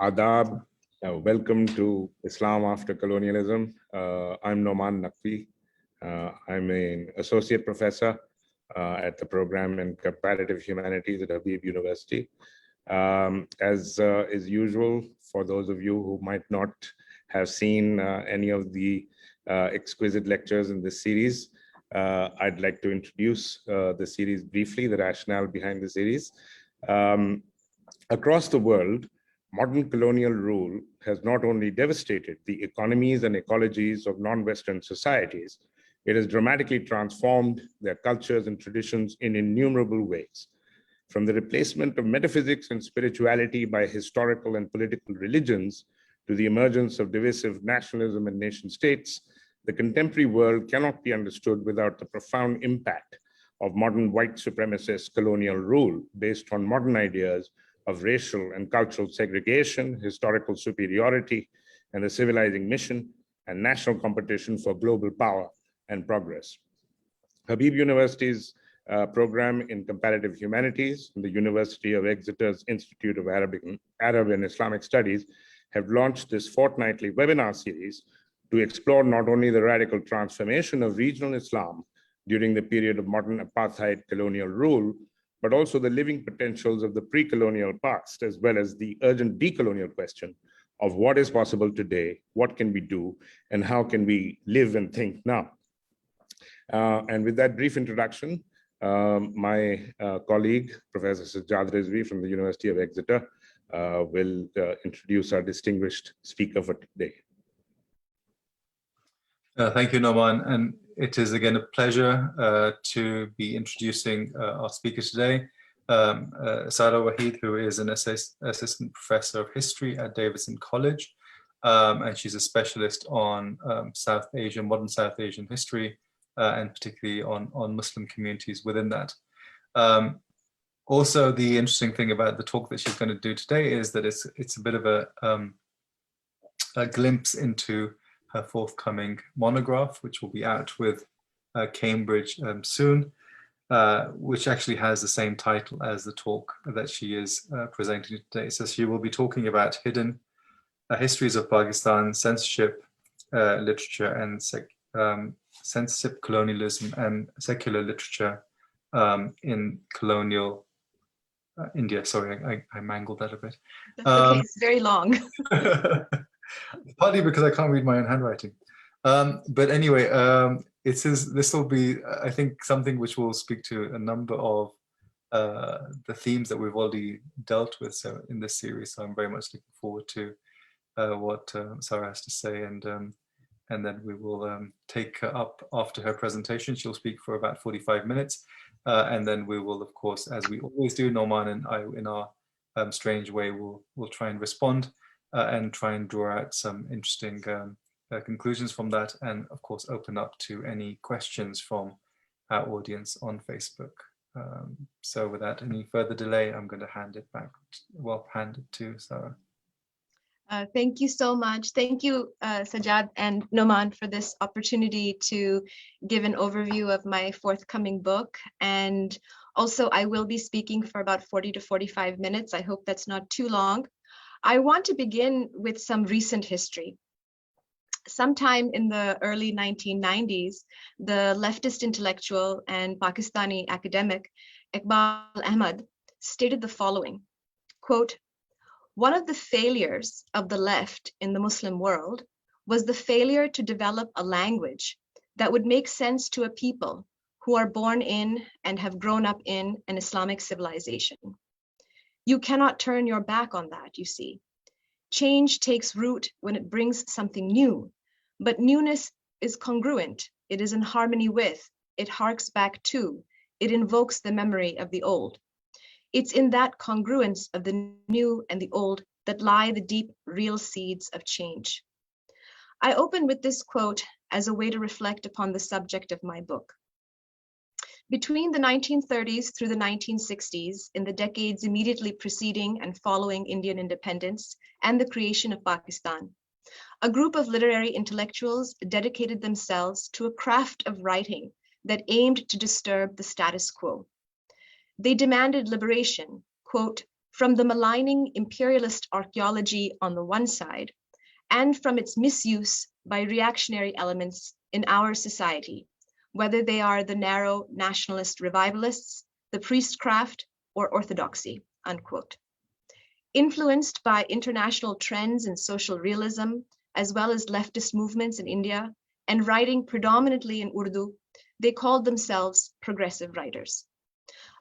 Adab. Welcome to Islam After Colonialism. I'm Noman Naqvi. I'm an associate professor at the program in Comparative Humanities at Habib University. As is usual, for those of you who might not have seen any of the exquisite lectures in this series, I'd like to introduce the series briefly, the rationale behind the series. Across the world, modern colonial rule has not only devastated the economies and ecologies of non-Western societies, it has dramatically transformed their cultures and traditions in innumerable ways. From the replacement of metaphysics and spirituality by historical and political religions to the emergence of divisive nationalism and nation states, the contemporary world cannot be understood without the profound impact of modern white supremacist colonial rule based on modern ideas of racial and cultural segregation, historical superiority, and the civilizing mission and national competition for global power and progress. Habib University's program in Comparative Humanities and the University of Exeter's Institute of Arab and Islamic Studies have launched this fortnightly webinar series to explore not only the radical transformation of regional Islam during the period of modern apartheid colonial rule, but also the living potentials of the pre-colonial past, as well as the urgent decolonial question of what is possible today, what can we do, and how can we live and think now. And with that brief introduction, my colleague, Professor Sajjad Rizvi from the University of Exeter, will introduce our distinguished speaker for today. Thank you, Noman. And it is again a pleasure to be introducing our speaker today, Sarah Waheed, who is an assistant professor of history at Davidson College. And she's a specialist on South Asian, modern South Asian history, and particularly on Muslim communities within that. Also, the interesting thing about the talk that she's going to do today is that it's a bit of a glimpse into her forthcoming monograph, which will be out with Cambridge soon, which actually has the same title as the talk that she is presenting today. So she will be talking about hidden histories of Pakistan, censorship, literature, and censorship, colonialism, and secular literature in colonial India. Sorry, I mangled that a bit. That's okay, it's very long. Partly because I can't read my own handwriting. But anyway, this will be, I think, something which will speak to a number of the themes that we've already dealt with in this series. So I'm very much looking forward to what Sarah has to say, and then we will take her up after her presentation. She'll speak for about 45 minutes, and then we will, of course, as we always do, Noman and I, in our strange way, we'll try and respond. And try and draw out some interesting conclusions from that, and of course open up to any questions from our audience on Facebook. So without any further delay, I'm going to hand it to Sarah. Thank you so much. Thank you, Sajjad and Noman, for this opportunity to give an overview of my forthcoming book. And also, I will be speaking for about 40 to 45 minutes. I hope that's not too long. I want to begin with some recent history. Sometime in the early 1990s, the leftist intellectual and Pakistani academic Iqbal Ahmed stated the following, quote, "One of the failures of the left in the Muslim world was the failure to develop a language that would make sense to a people who are born in and have grown up in an Islamic civilization. You cannot turn your back on that, you see. Change takes root when it brings something new, but newness is congruent. It is in harmony with, it harks back to, it invokes the memory of the old. It's in that congruence of the new and the old that lie the deep, real seeds of change." I open with this quote as a way to reflect upon the subject of my book. Between the 1930s through the 1960s, in the decades immediately preceding and following Indian independence and the creation of Pakistan, a group of literary intellectuals dedicated themselves to a craft of writing that aimed to disturb the status quo. They demanded liberation, quote, from the maligning imperialist archaeology on the one side, and from its misuse by reactionary elements in our society, whether they are the narrow nationalist revivalists, the priestcraft, or orthodoxy, unquote. Influenced by international trends in social realism, as well as leftist movements in India, and writing predominantly in Urdu, they called themselves progressive writers.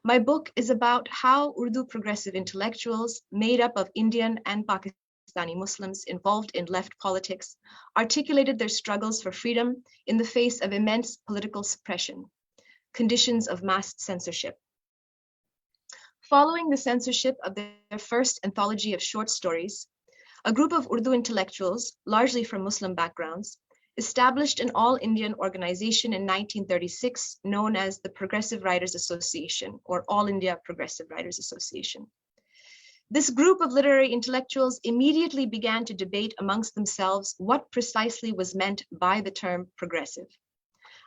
My book is about how Urdu progressive intellectuals made up of Indian and Pakistani Muslims involved in left politics articulated their struggles for freedom in the face of immense political suppression, conditions of mass censorship. Following the censorship of their first anthology of short stories, a group of Urdu intellectuals, largely from Muslim backgrounds, established an all-Indian organization in 1936 known as the Progressive Writers Association, or All India Progressive Writers Association. This group of literary intellectuals immediately began to debate amongst themselves what precisely was meant by the term progressive.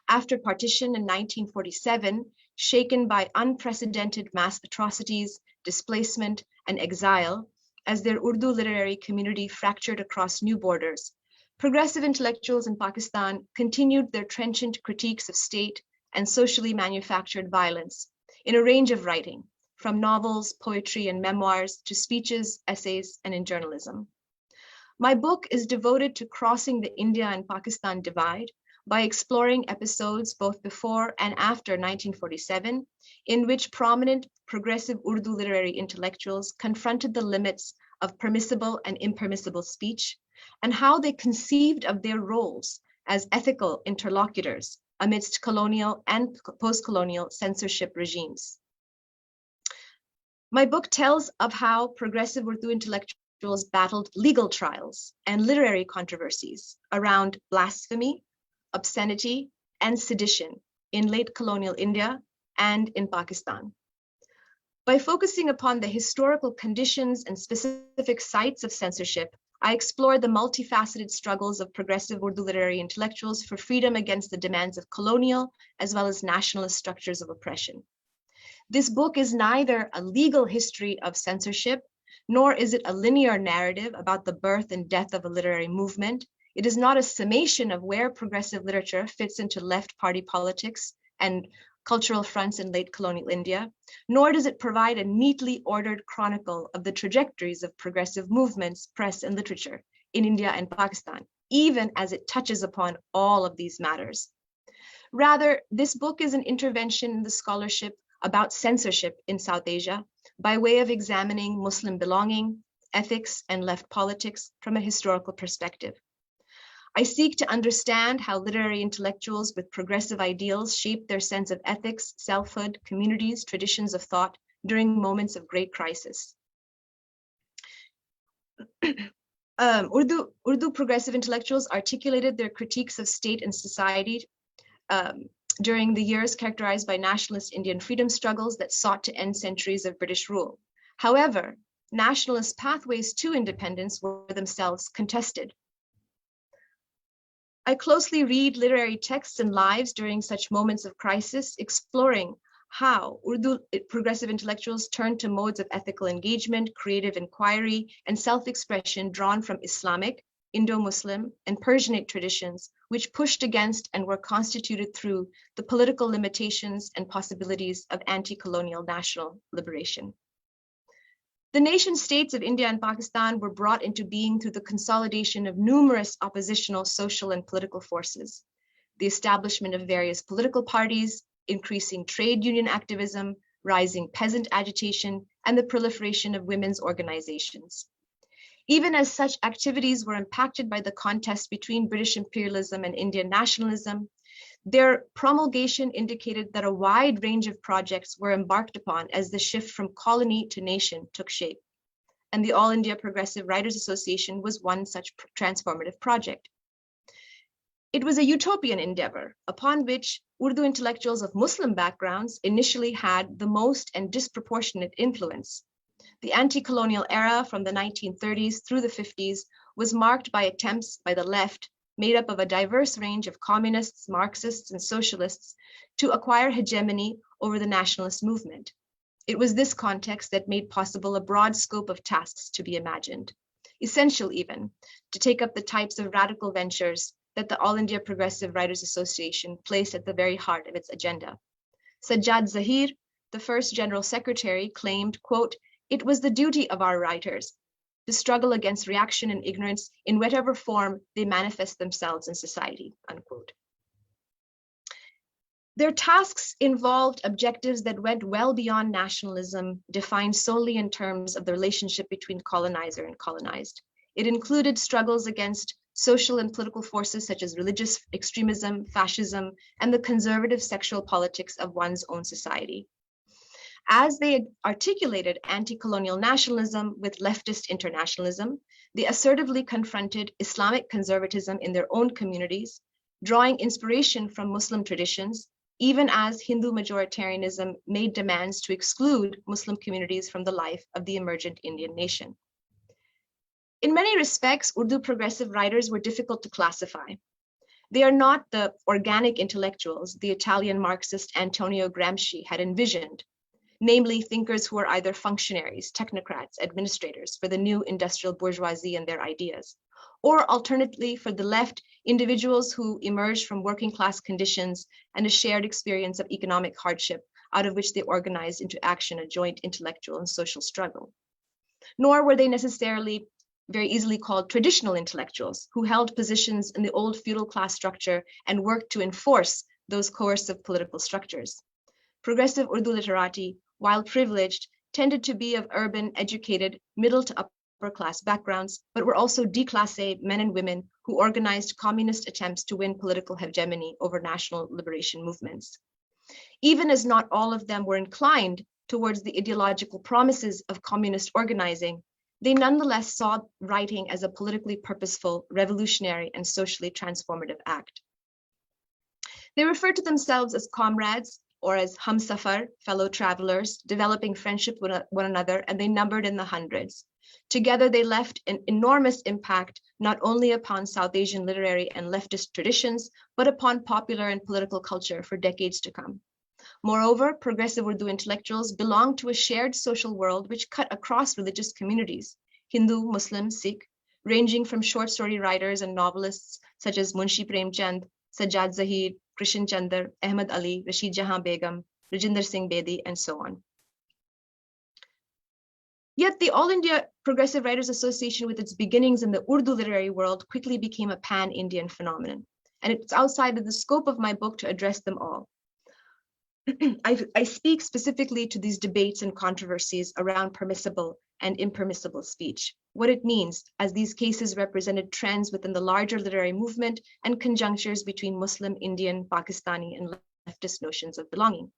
After partition in 1947, shaken by unprecedented mass atrocities, displacement, and exile, as their Urdu literary community fractured across new borders, progressive intellectuals in Pakistan continued their trenchant critiques of state and socially manufactured violence in a range of writing, from novels, poetry, and memoirs to speeches, essays, and in journalism. My book is devoted to crossing the India and Pakistan divide by exploring episodes both before and after 1947, in which prominent progressive Urdu literary intellectuals confronted the limits of permissible and impermissible speech, and how they conceived of their roles as ethical interlocutors amidst colonial and post-colonial censorship regimes. My book tells of how progressive Urdu intellectuals battled legal trials and literary controversies around blasphemy, obscenity, and sedition in late colonial India and in Pakistan. By focusing upon the historical conditions and specific sites of censorship, I explore the multifaceted struggles of progressive Urdu literary intellectuals for freedom against the demands of colonial as well as nationalist structures of oppression. This book is neither a legal history of censorship, nor is it a linear narrative about the birth and death of a literary movement. It is not a summation of where progressive literature fits into left party politics and cultural fronts in late colonial India, nor does it provide a neatly ordered chronicle of the trajectories of progressive movements, press, and literature in India and Pakistan, even as it touches upon all of these matters. Rather, this book is an intervention in the scholarship about censorship in South Asia by way of examining Muslim belonging, ethics, and left politics from a historical perspective. I seek to understand how literary intellectuals with progressive ideals shape their sense of ethics, selfhood, communities, traditions of thought during moments of great crisis. Urdu progressive intellectuals articulated their critiques of state and society during the years characterized by nationalist Indian freedom struggles that sought to end centuries of British rule. However, nationalist pathways to independence were themselves contested. I closely read literary texts and lives during such moments of crisis, exploring how Urdu progressive intellectuals turned to modes of ethical engagement, creative inquiry, and self-expression drawn from Islamic, Indo-Muslim, and Persianate traditions, which pushed against and were constituted through the political limitations and possibilities of anti-colonial national liberation. The nation states of India and Pakistan were brought into being through the consolidation of numerous oppositional social and political forces, the establishment of various political parties, increasing trade union activism, rising peasant agitation, and the proliferation of women's organizations. Even as such activities were impacted by the contest between British imperialism and Indian nationalism, their promulgation indicated that a wide range of projects were embarked upon as the shift from colony to nation took shape. And the All India Progressive Writers Association was one such transformative project. It was a utopian endeavor upon which Urdu intellectuals of Muslim backgrounds initially had the most and disproportionate influence. The anti-colonial era from the 1930s through the 50s was marked by attempts by the left, made up of a diverse range of communists, Marxists, and socialists, to acquire hegemony over the nationalist movement. It was this context that made possible a broad scope of tasks to be imagined, essential even, to take up the types of radical ventures that the All India Progressive Writers Association placed at the very heart of its agenda. Sajjad Zahir, the first general secretary, claimed, quote, "It was the duty of our writers to struggle against reaction and ignorance in whatever form they manifest themselves in society," unquote. Their tasks involved objectives that went well beyond nationalism, defined solely in terms of the relationship between colonizer and colonized. It included struggles against social and political forces such as religious extremism, fascism, and the conservative sexual politics of one's own society. As they articulated anti-colonial nationalism with leftist internationalism, they assertively confronted Islamic conservatism in their own communities, drawing inspiration from Muslim traditions, even as Hindu majoritarianism made demands to exclude Muslim communities from the life of the emergent Indian nation. In many respects, Urdu progressive writers were difficult to classify. They are not the organic intellectuals the Italian Marxist Antonio Gramsci had envisioned, namely thinkers who are either functionaries, technocrats, administrators for the new industrial bourgeoisie and their ideas, or alternately for the left, individuals who emerged from working class conditions and a shared experience of economic hardship out of which they organized into action a joint intellectual and social struggle. Nor were they necessarily very easily called traditional intellectuals who held positions in the old feudal class structure and worked to enforce those coercive political structures. Progressive Urdu literati, while privileged, tended to be of urban, educated, middle to upper class backgrounds, but were also déclassé men and women who organized communist attempts to win political hegemony over national liberation movements. Even as not all of them were inclined towards the ideological promises of communist organizing, they nonetheless saw writing as a politically purposeful, revolutionary, and socially transformative act. They referred to themselves as comrades or as Humsafar, fellow travelers, developing friendship with one another, and they numbered in the hundreds. Together, they left an enormous impact not only upon South Asian literary and leftist traditions, but upon popular and political culture for decades to come. Moreover, progressive Urdu intellectuals belonged to a shared social world which cut across religious communities, Hindu, Muslim, Sikh, ranging from short story writers and novelists such as Munshi Premchand, Sajjad Zahir, Krishan Chandra, Ahmed Ali, Rashid Jahan Begum, Rajinder Singh Bedi, and so on. Yet the All India Progressive Writers Association, with its beginnings in the Urdu literary world, quickly became a pan-Indian phenomenon. And it's outside of the scope of my book to address them all. I speak specifically to these debates and controversies around permissible and impermissible speech, what it means, as these cases represented trends within the larger literary movement and conjunctures between Muslim, Indian, Pakistani, and leftist notions of belonging.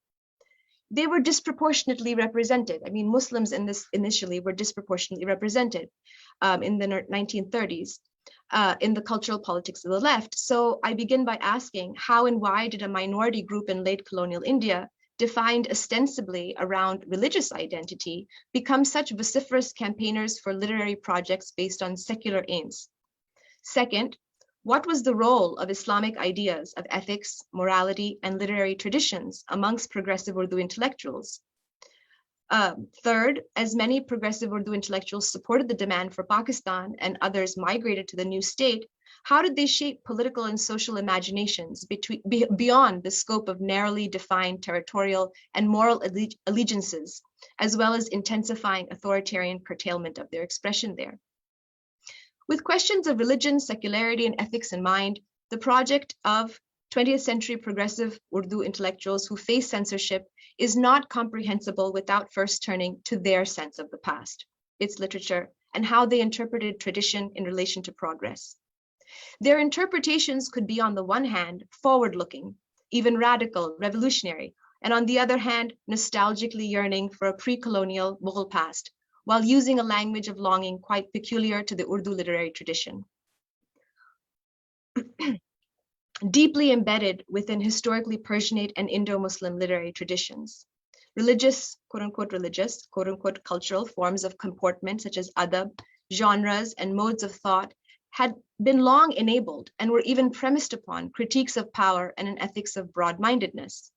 They were disproportionately represented. I mean, Muslims in this initially were disproportionately represented in the 1930s. In the cultural politics of the left. So I begin by asking, how and why did a minority group in late colonial India, defined ostensibly around religious identity, become such vociferous campaigners for literary projects based on secular aims? Second, what was the role of Islamic ideas of ethics, morality, and literary traditions amongst progressive Urdu intellectuals? Third, as many progressive Urdu intellectuals supported the demand for Pakistan and others migrated to the new state, how did they shape political and social imaginations beyond the scope of narrowly defined territorial and moral allegiances, as well as intensifying authoritarian curtailment of their expression there? With questions of religion, secularity, and ethics in mind, the project of 20th century progressive Urdu intellectuals who face censorship is not comprehensible without first turning to their sense of the past, its literature, and how they interpreted tradition in relation to progress. Their interpretations could be, on the one hand, forward-looking, even radical, revolutionary, and on the other hand, nostalgically yearning for a pre-colonial Mughal past, while using a language of longing quite peculiar to the Urdu literary tradition. Deeply embedded within historically Persianate and Indo-Muslim literary traditions. Religious, quote-unquote, cultural forms of comportment such as adab, genres, and modes of thought had been long enabled and were even premised upon critiques of power and an ethics of broad-mindedness.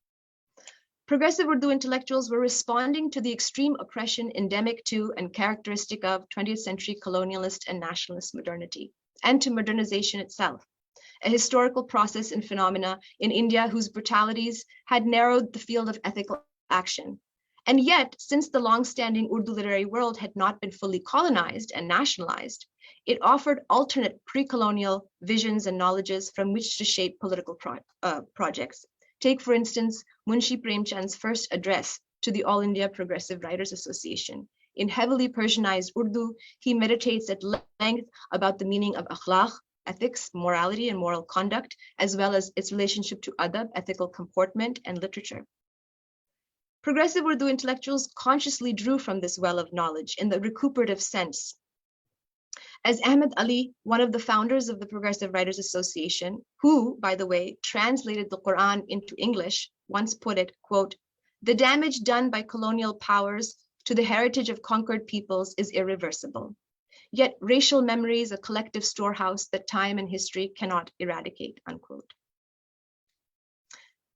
Progressive Urdu intellectuals were responding to the extreme oppression endemic to and characteristic of 20th century colonialist and nationalist modernity, and to modernization itself, a historical process and phenomena in India whose brutalities had narrowed the field of ethical action. And yet, since the long-standing Urdu literary world had not been fully colonized and nationalized, it offered alternate pre-colonial visions and knowledges from which to shape political projects. Take, for instance, Munshi Premchand's first address to the All India Progressive Writers Association. In heavily Persianized Urdu, he meditates at length about the meaning of akhlaq, ethics, morality, and moral conduct, as well as its relationship to adab, ethical comportment, and literature. Progressive Urdu intellectuals consciously drew from this well of knowledge in the recuperative sense. As Ahmed Ali, one of the founders of the Progressive Writers Association, who, by the way, translated the Quran into English, once put it, quote, "The damage done by colonial powers to the heritage of conquered peoples is irreversible. Yet racial memory is a collective storehouse that time and history cannot eradicate," unquote.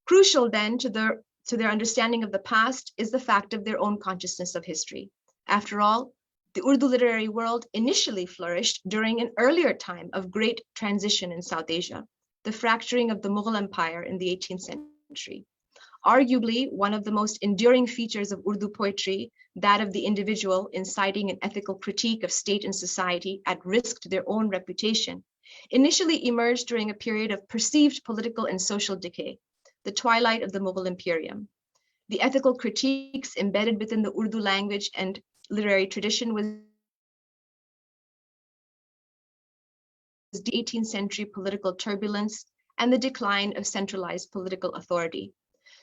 Crucial then to their understanding of the past is the fact of their own consciousness of history. After all, the Urdu literary world initially flourished during an earlier time of great transition in South Asia, the fracturing of the Mughal Empire in the 18th century. Arguably, one of the most enduring features of Urdu poetry, that of the individual inciting an ethical critique of state and society at risk to their own reputation, initially emerged during a period of perceived political and social decay, the twilight of the Mughal Imperium. The ethical critiques embedded within the Urdu language and literary tradition was the 18th century political turbulence and the decline of centralized political authority.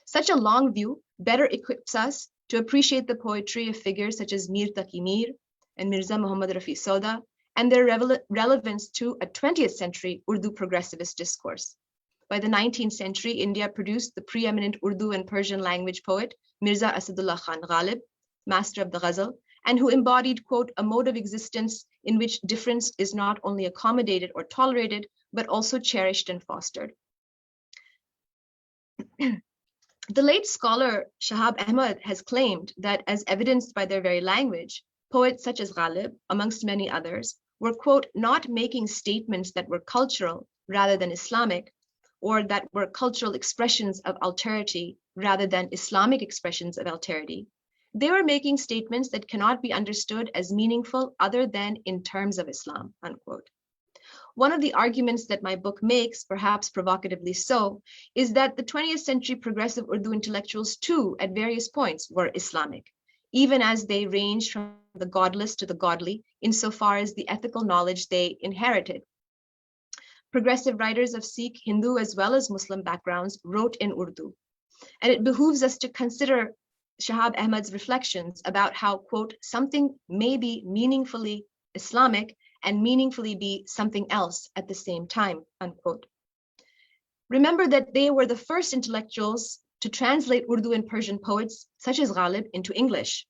Such a long view better equips us to appreciate the poetry of figures such as Mir Taqi Mir and Mirza Muhammad Rafi Soda and their relevance to a 20th century Urdu progressivist discourse. By the 19th century, India produced the preeminent Urdu and Persian language poet, Mirza Asadullah Khan Ghalib, master of the ghazal, and who embodied, quote, "a mode of existence in which difference is not only accommodated or tolerated, but also cherished and fostered." The late scholar Shahab Ahmed has claimed that, as evidenced by their very language, poets such as Ghalib, amongst many others, were, quote, "not making statements that were cultural rather than Islamic, or that were cultural expressions of alterity rather than Islamic expressions of alterity. They were making statements that cannot be understood as meaningful other than in terms of Islam," unquote. One of the arguments that my book makes, perhaps provocatively so, is that the 20th century progressive Urdu intellectuals too, at various points, were Islamic, even as they ranged from the godless to the godly, insofar as the ethical knowledge they inherited. Progressive writers of Sikh, Hindu, as well as Muslim backgrounds wrote in Urdu. And it behooves us to consider Shahab Ahmed's reflections about how, quote, "something may be meaningfully Islamic and meaningfully be something else at the same time," unquote. Remember that they were the first intellectuals to translate Urdu and Persian poets, such as Ghalib, into English.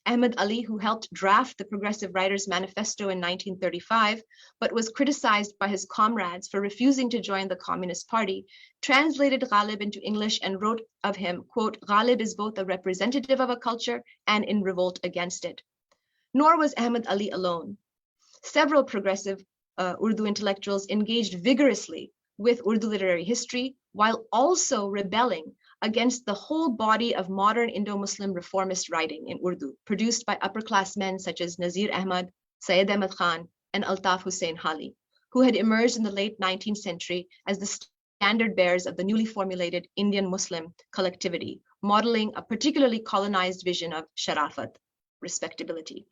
Ahmed Ali, who helped draft the Progressive Writers Manifesto in 1935, but was criticized by his comrades for refusing to join the Communist Party, translated Ghalib into English and wrote of him, quote, "Ghalib is both a representative of a culture and in revolt against it." Nor was Ahmed Ali alone. Several progressive Urdu intellectuals engaged vigorously with Urdu literary history, while also rebelling against the whole body of modern Indo-Muslim reformist writing in Urdu, produced by upper-class men such as Nazir Ahmad, Syed Ahmad Khan, and Altaf Hussain Hali, who had emerged in the late 19th century as the standard bearers of the newly formulated Indian Muslim collectivity, modeling a particularly colonized vision of sharafat, respectability.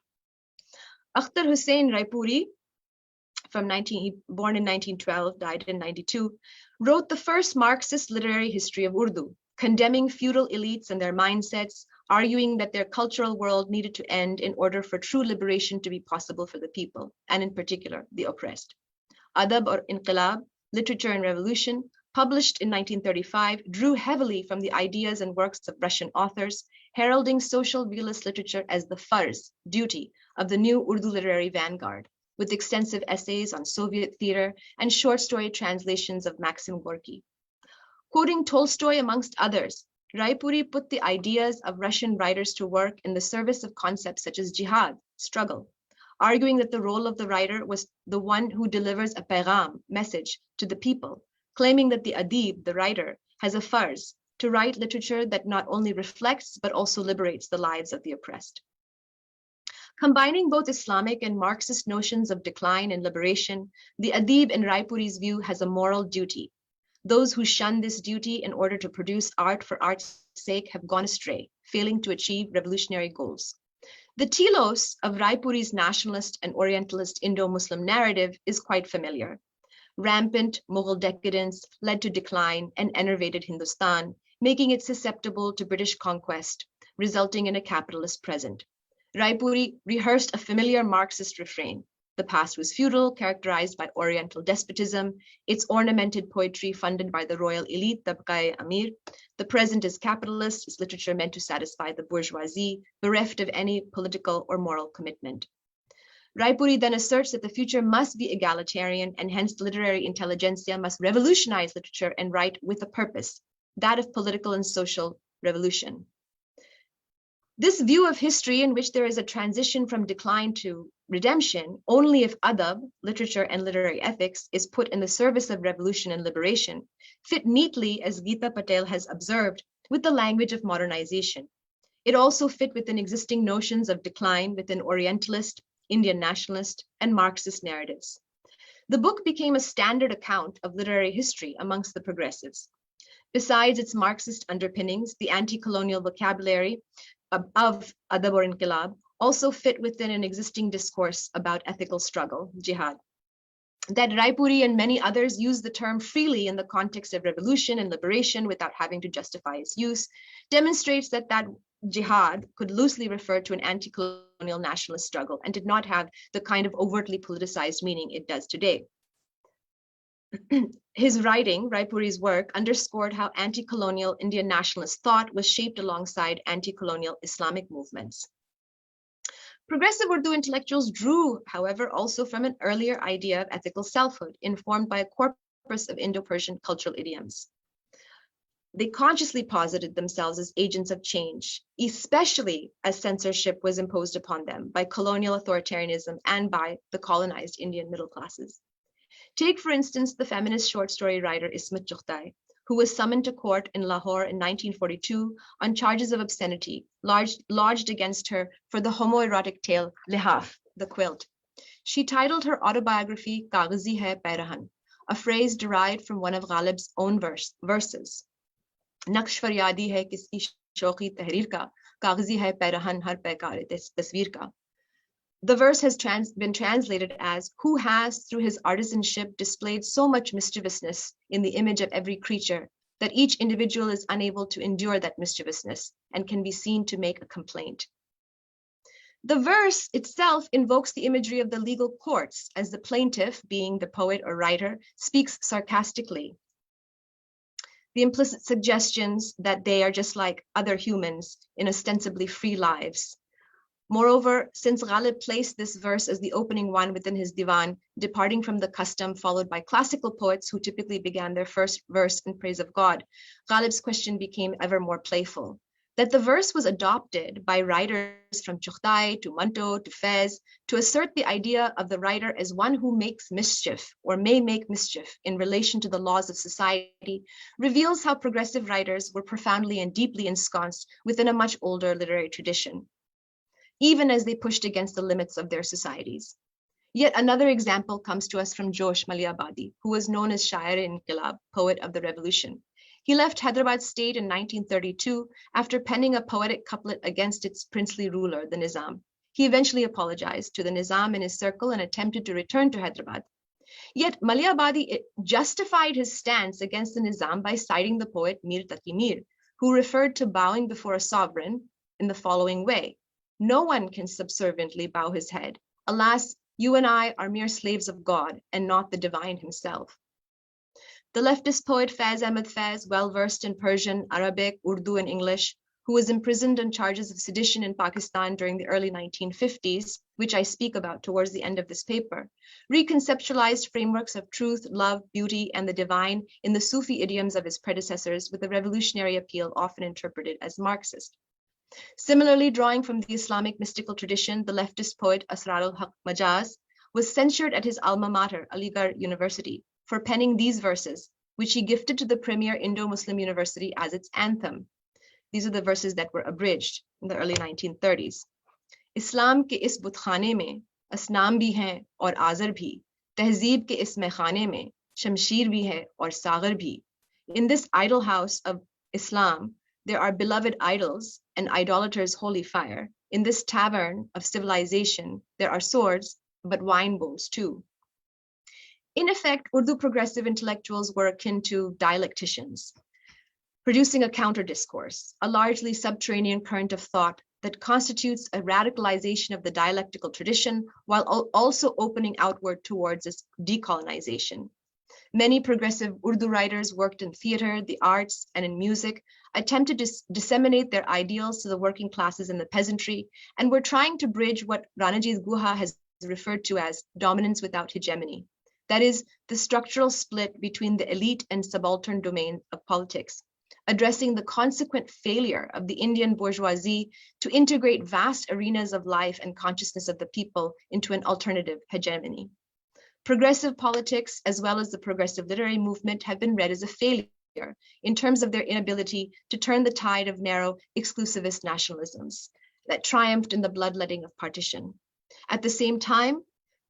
Akhtar Hussain Raipuri, born in 1912, died in 92, wrote the first Marxist literary history of Urdu, condemning feudal elites and their mindsets, arguing that their cultural world needed to end in order for true liberation to be possible for the people, and in particular, the oppressed. Adab or Inqilab, Literature and Revolution, published in 1935, drew heavily from the ideas and works of Russian authors, heralding social realist literature as the farz, duty, of the new Urdu literary vanguard, with extensive essays on Soviet theater and short story translations of Maxim Gorky. Quoting Tolstoy amongst others, Raipuri put the ideas of Russian writers to work in the service of concepts such as jihad, struggle, arguing that the role of the writer was the one who delivers a pagham, message, to the people, claiming that the adib, the writer, has a farz to write literature that not only reflects but also liberates the lives of the oppressed. Combining both Islamic and Marxist notions of decline and liberation, the adib in Raipuri's view has a moral duty. Those who shun this duty in order to produce art for art's sake have gone astray, failing to achieve revolutionary goals. The telos of Raipuri's nationalist and Orientalist Indo-Muslim narrative is quite familiar. Rampant Mughal decadence led to decline and enervated Hindustan, making it susceptible to British conquest, resulting in a capitalist present. Raipuri rehearsed a familiar Marxist refrain. The past was feudal, characterized by Oriental despotism, its ornamented poetry funded by the royal elite, Tabqa-e-Amir. The present is capitalist, its literature meant to satisfy the bourgeoisie, bereft of any political or moral commitment. Raipuri then asserts that the future must be egalitarian, and hence the literary intelligentsia must revolutionize literature and write with a purpose, that of political and social revolution. This view of history, in which there is a transition from decline to redemption only if adab, literature and literary ethics, is put in the service of revolution and liberation, fit neatly, as Geeta Patel has observed, with the language of modernization. It also fit within existing notions of decline within Orientalist, Indian nationalist, and Marxist narratives. The book became a standard account of literary history amongst the progressives. Besides its Marxist underpinnings, the anti-colonial vocabulary of adab or inqilab also fit within an existing discourse about ethical struggle, jihad. That Raipuri and many others use the term freely in the context of revolution and liberation without having to justify its use demonstrates that jihad could loosely refer to an anti-colonial nationalist struggle and did not have the kind of overtly politicized meaning it does today. His writing, Raipuri's work, underscored how anti-colonial Indian nationalist thought was shaped alongside anti-colonial Islamic movements. Progressive Urdu intellectuals drew, however, also from an earlier idea of ethical selfhood, informed by a corpus of Indo-Persian cultural idioms. They consciously posited themselves as agents of change, especially as censorship was imposed upon them by colonial authoritarianism and by the colonized Indian middle classes. Take, for instance, the feminist short story writer Ismat Chughtai, who was summoned to court in Lahore in 1942 on charges of obscenity lodged against her for the homoerotic tale Lihaf, the quilt. She titled her autobiography Kagzi Hai Pairahan, a phrase derived from one of Ghalib's own verses. Naqsh faryadi hai kiski shauqi tahrir ka, Kagzi hai pairahan har paikare tasveer ka. The verse has been translated as, who has, through his artisanship, displayed so much mischievousness in the image of every creature that each individual is unable to endure that mischievousness and can be seen to make a complaint. The verse itself invokes the imagery of the legal courts, as the plaintiff, being the poet or writer, speaks sarcastically. The implicit suggestions that they are just like other humans in ostensibly free lives. Moreover, since Ghalib placed this verse as the opening one within his divan, departing from the custom followed by classical poets who typically began their first verse in praise of God, Ghalib's question became ever more playful. That the verse was adopted by writers from Chughtai to Manto to Fez to assert the idea of the writer as one who makes mischief or may make mischief in relation to the laws of society reveals how progressive writers were profoundly and deeply ensconced within a much older literary tradition, even as they pushed against the limits of their societies. Yet another example comes to us from Josh Maliabadi, who was known as Shair-e-Inqilab, poet of the revolution. He left Hyderabad state in 1932 after penning a poetic couplet against its princely ruler, the Nizam. He eventually apologized to the Nizam and his circle and attempted to return to Hyderabad. Yet Maliabadi justified his stance against the Nizam by citing the poet Mir Taqi Mir, who referred to bowing before a sovereign in the following way: no one can subserviently bow his head. Alas, you and I are mere slaves of God and not the divine himself. The leftist poet Faiz Ahmed Faiz, well versed in Persian, Arabic, Urdu, and English, who was imprisoned on charges of sedition in Pakistan during the early 1950s, which I speak about towards the end of this paper, reconceptualized frameworks of truth, love, beauty, and the divine in the Sufi idioms of his predecessors with a revolutionary appeal often interpreted as Marxist. Similarly, drawing from the Islamic mystical tradition, the leftist poet Asrarul Haq Majaz was censured at his alma mater, Aligarh University, for penning these verses, which he gifted to the premier Indo-Muslim university as its anthem. These are the verses that were abridged in the early 1930s. Islam ke is butkhane mein asnam bhi hain aur azar bhi, tehzeeb ke is mehkhane mein shamsheer bhi hai aur sagar bhi. In this idol house of Islam, there are beloved idols and idolaters' holy fire. In this tavern of civilization, there are swords, but wine bowls too. In effect, Urdu progressive intellectuals were akin to dialecticians, producing a counter-discourse, a largely subterranean current of thought that constitutes a radicalization of the dialectical tradition while also opening outward towards its decolonization. Many progressive Urdu writers worked in theater, the arts, and in music, attempted to disseminate their ideals to the working classes and the peasantry, and were trying to bridge what Ranajit Guha has referred to as dominance without hegemony. That is, the structural split between the elite and subaltern domain of politics, addressing the consequent failure of the Indian bourgeoisie to integrate vast arenas of life and consciousness of the people into an alternative hegemony. Progressive politics, as well as the progressive literary movement, have been read as a failure in terms of their inability to turn the tide of narrow exclusivist nationalisms that triumphed in the bloodletting of partition. At the same time,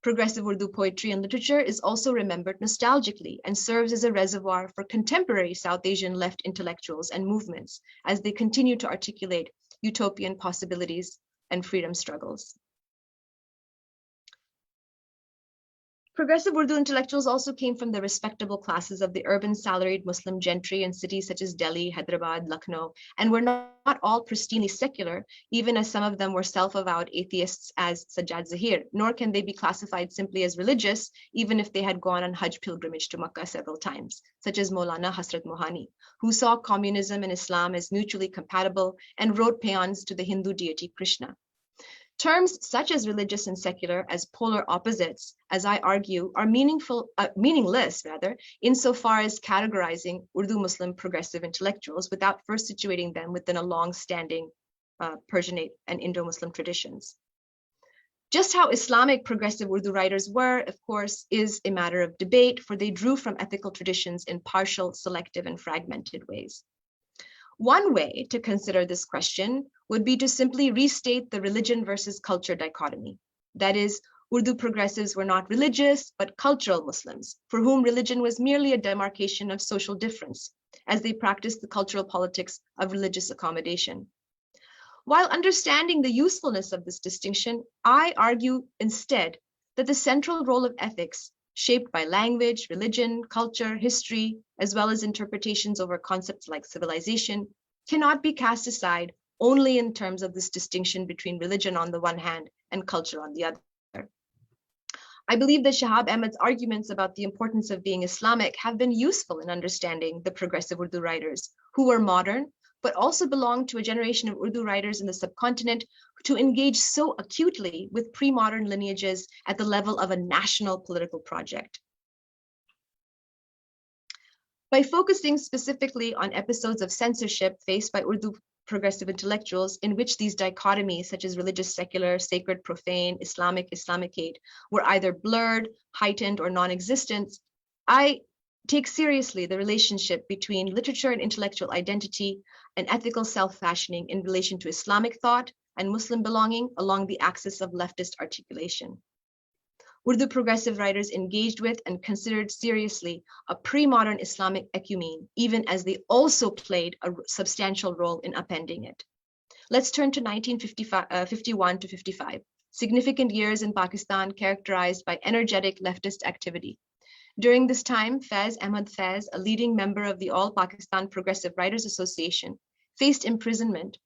progressive Urdu poetry and literature is also remembered nostalgically and serves as a reservoir for contemporary South Asian left intellectuals and movements as they continue to articulate utopian possibilities and freedom struggles. Progressive Urdu intellectuals also came from the respectable classes of the urban salaried Muslim gentry in cities such as Delhi, Hyderabad, Lucknow, and were not all pristinely secular, even as some of them were self-avowed atheists as Sajjad Zahir, nor can they be classified simply as religious, even if they had gone on Hajj pilgrimage to Makkah several times, such as Maulana Hasrat Mohani, who saw communism and Islam as mutually compatible and wrote paeans to the Hindu deity Krishna. Terms such as religious and secular as polar opposites, as I argue, are meaningless, insofar as categorizing Urdu Muslim progressive intellectuals without first situating them within a long-standing Persianate and Indo-Muslim traditions. Just how Islamic progressive Urdu writers were, of course, is a matter of debate, for they drew from ethical traditions in partial, selective, and fragmented ways. One way to consider this question would be to simply restate the religion versus culture dichotomy. That is, Urdu progressives were not religious, but cultural Muslims, for whom religion was merely a demarcation of social difference, as they practiced the cultural politics of religious accommodation. While understanding the usefulness of this distinction, I argue instead that the central role of ethics, shaped by language, religion, culture, history, as well as interpretations over concepts like civilization, cannot be cast aside only in terms of this distinction between religion on the one hand and culture on the other. I believe that Shahab Ahmed's arguments about the importance of being Islamic have been useful in understanding the progressive Urdu writers who were modern, but also belonged to a generation of Urdu writers in the subcontinent to engage so acutely with pre-modern lineages at the level of a national political project. By focusing specifically on episodes of censorship faced by Urdu progressive intellectuals in which these dichotomies, such as religious, secular, sacred, profane, Islamic, Islamicate, were either blurred, heightened, or non-existent, I take seriously the relationship between literature and intellectual identity and ethical self-fashioning in relation to Islamic thought and Muslim belonging along the axis of leftist articulation. Urdu progressive writers engaged with and considered seriously a pre-modern Islamic ecumene, even as they also played a substantial role in upending it. Let's turn to 1951 to 55, significant years in Pakistan characterized by energetic leftist activity. During this time, Faiz Ahmad Faiz, a leading member of the All Pakistan Progressive Writers Association, faced imprisonment.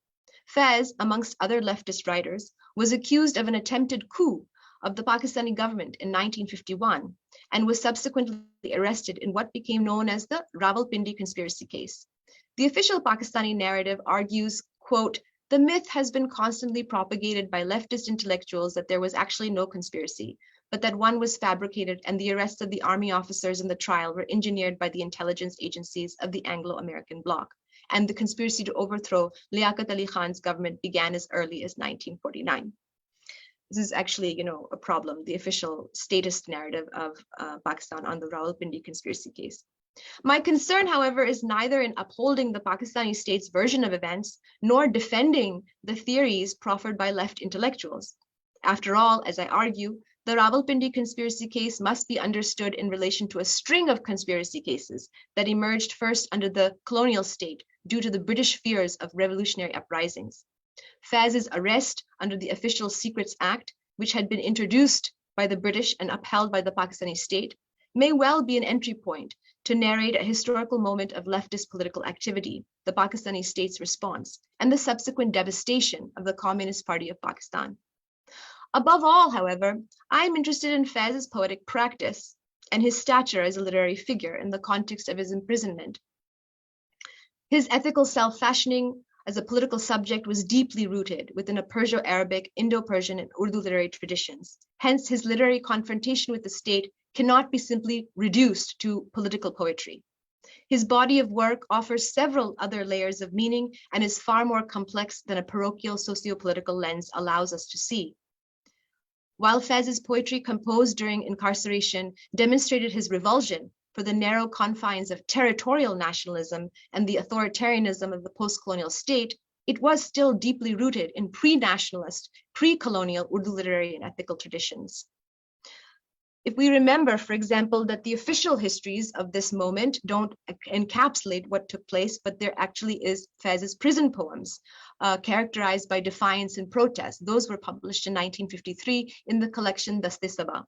Faiz, amongst other leftist writers, was accused of an attempted coup of the Pakistani government in 1951 and was subsequently arrested in what became known as the Rawalpindi conspiracy case. The official Pakistani narrative argues, quote, "The myth has been constantly propagated by leftist intellectuals that there was actually no conspiracy, but that one was fabricated and the arrests of the army officers in the trial were engineered by the intelligence agencies of the Anglo-American bloc. And the conspiracy to overthrow Liaquat Ali Khan's government began as early as 1949. This is actually, a problem, the official statist narrative of Pakistan on the Rawalpindi conspiracy case. My concern, however, is neither in upholding the Pakistani state's version of events, nor defending the theories proffered by left intellectuals. After all, as I argue, the Rawalpindi conspiracy case must be understood in relation to a string of conspiracy cases that emerged first under the colonial state due to the British fears of revolutionary uprisings. Faz's arrest under the Official Secrets Act, which had been introduced by the British and upheld by the Pakistani state, may well be an entry point to narrate a historical moment of leftist political activity, the Pakistani state's response, and the subsequent devastation of the Communist Party of Pakistan. Above all, however, I am interested in Faz's poetic practice and his stature as a literary figure in the context of his imprisonment. His ethical self-fashioning as a political subject was deeply rooted within a Perso-Arabic, Indo-Persian, and Urdu literary traditions. Hence, his literary confrontation with the state cannot be simply reduced to political poetry. His body of work offers several other layers of meaning and is far more complex than a parochial socio-political lens allows us to see. While Faz's poetry composed during incarceration demonstrated his revulsion for the narrow confines of territorial nationalism and the authoritarianism of the post-colonial state, it was still deeply rooted in pre-nationalist, pre-colonial Urdu literary and ethical traditions. If we remember, for example, that the official histories of this moment don't encapsulate what took place, but there actually is Faz's prison poems, characterized by defiance and protest. Those were published in 1953 in the collection Dast-e-Saba.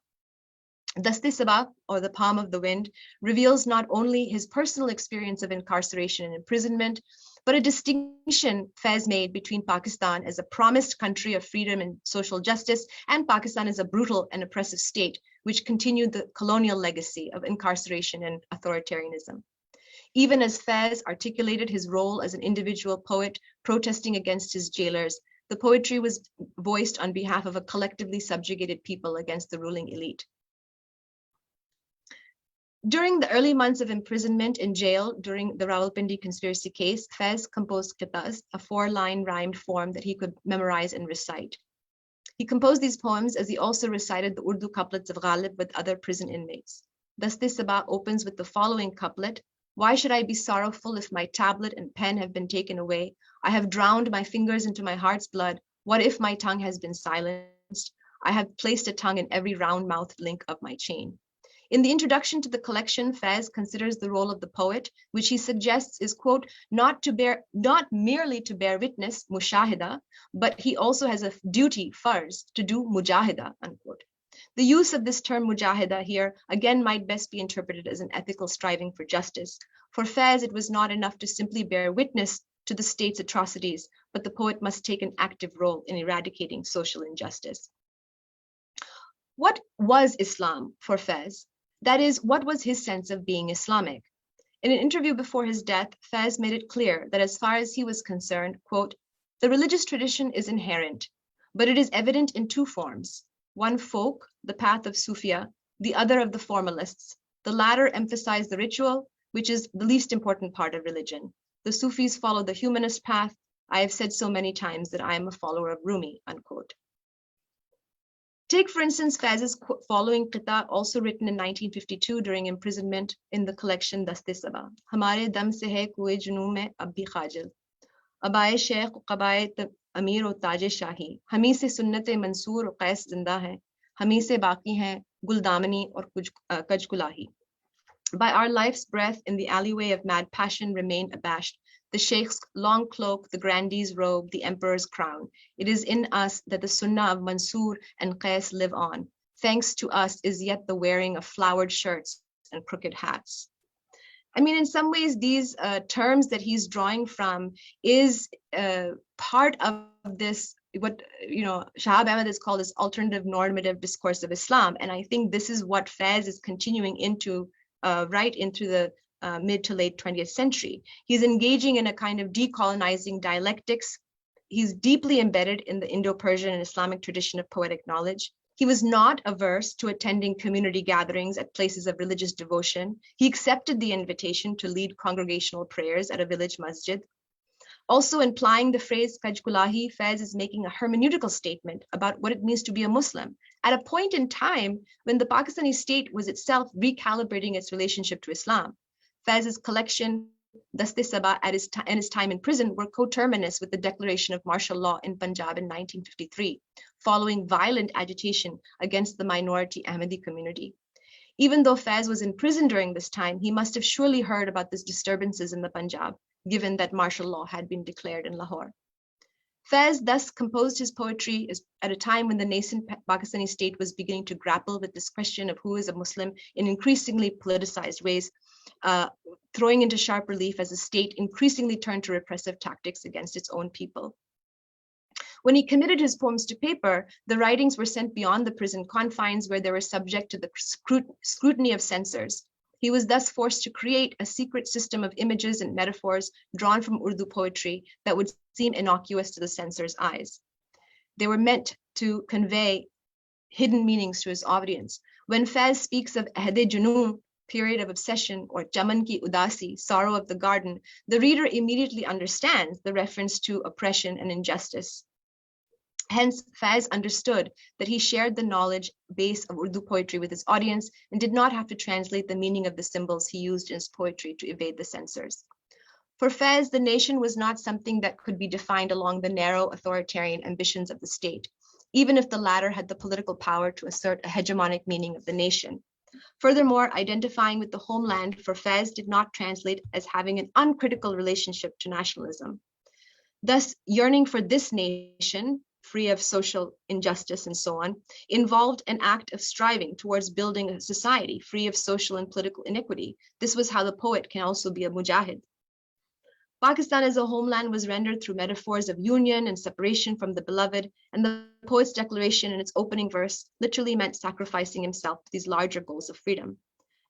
Dast-e-Saba, or the Palm of the Wind, reveals not only his personal experience of incarceration and imprisonment, but a distinction Faz made between Pakistan as a promised country of freedom and social justice and Pakistan as a brutal and oppressive state, which continued the colonial legacy of incarceration and authoritarianism. Even as Faz articulated his role as an individual poet protesting against his jailers, the poetry was voiced on behalf of a collectively subjugated people against the ruling elite. During the early months of imprisonment in jail during the Rawalpindi conspiracy case, Faz composed qitas, a 4-line rhymed form that he could memorize and recite. He composed these poems as he also recited the Urdu couplets of Ghalib with other prison inmates. Dast-e-Saba opens with the following couplet: "Why should I be sorrowful if my tablet and pen have been taken away? I have drowned my fingers into my heart's blood. What if my tongue has been silenced? I have placed a tongue in every round-mouthed link of my chain." In the introduction to the collection, Faz considers the role of the poet, which he suggests is, quote, not merely to bear witness, mushahida, but he also has a duty, farz, to do mujahida, unquote. The use of this term mujahida here, again, might best be interpreted as an ethical striving for justice. For Faz, it was not enough to simply bear witness to the state's atrocities, but the poet must take an active role in eradicating social injustice. What was Islam for Faz? That is, what was his sense of being Islamic? In an interview before his death, Faz made it clear that as far as he was concerned, quote, "The religious tradition is inherent, but it is evident in 2 forms. One folk, the path of Sufia, the other of the formalists. The latter emphasize the ritual, which is the least important part of religion. The Sufis follow the humanist path. I have said so many times that I am a follower of Rumi," unquote. Take, for instance, Faz's following qita, also written in 1952 during imprisonment in the collection Dast-e-Saba. "Hamare dam se hai kuए junoo mein ab bhi khajil. Abaye sheikh qabaye amir o taje shahi. Hami se sunnate mansoor o qais zinda hai. Hami se baqi hai guldamani or kajkulahi. By our life's breath in the alleyway of mad passion remain abashed. The sheikh's long cloak, the grandee's robe, the emperor's crown. It is in us that the sunnah of Mansoor and Qais live on. Thanks to us is yet the wearing of flowered shirts and crooked hats." I mean, in some ways, these terms that he's drawing from is part of this, what Shahab Ahmed has called this alternative normative discourse of Islam. And I think this is what Faz is continuing into right into the mid to late 20th century. He's engaging in a kind of decolonizing dialectics he's deeply embedded in the Indo-Persian and Islamic tradition of poetic knowledge. He was not averse to attending community gatherings at places of religious devotion. He accepted the invitation to lead congregational prayers at a village masjid. Also, implying the phrase Fajkulahi, Faiz is making a hermeneutical statement about what it means to be a Muslim at a point in time when the Pakistani state was itself recalibrating its relationship to Islam. Faiz's collection, Daste Sabah, and his time in prison were coterminous with the declaration of martial law in Punjab in 1953, following violent agitation against the minority Ahmadi community. Even though Faiz was in prison during this time, he must have surely heard about these disturbances in the Punjab, given that martial law had been declared in Lahore. Faiz thus composed his poetry at a time when the nascent Pakistani state was beginning to grapple with this question of who is a Muslim in increasingly politicized ways, throwing into sharp relief as the state increasingly turned to repressive tactics against its own people. When he committed his poems to paper, the writings were sent beyond the prison confines where they were subject to the scrutiny of censors. He was thus forced to create a secret system of images and metaphors drawn from Urdu poetry that would seem innocuous to the censor's eyes. They were meant to convey hidden meanings to his audience. When Faiz speaks of Ahde Junoon, period of obsession, or Chaman ki udasi, sorrow of the garden, the reader immediately understands the reference to oppression and injustice. Hence, Faiz understood that he shared the knowledge base of Urdu poetry with his audience and did not have to translate the meaning of the symbols he used in his poetry to evade the censors. For Faiz, the nation was not something that could be defined along the narrow authoritarian ambitions of the state, even if the latter had the political power to assert a hegemonic meaning of the nation. Furthermore, identifying with the homeland for Faiz did not translate as having an uncritical relationship to nationalism. Thus, yearning for this nation, free of social injustice and so on, involved an act of striving towards building a society free of social and political iniquity. This was how the poet can also be a mujahid. Pakistan as a homeland was rendered through metaphors of union and separation from the beloved, and the poet's declaration in its opening verse literally meant sacrificing himself to these larger goals of freedom.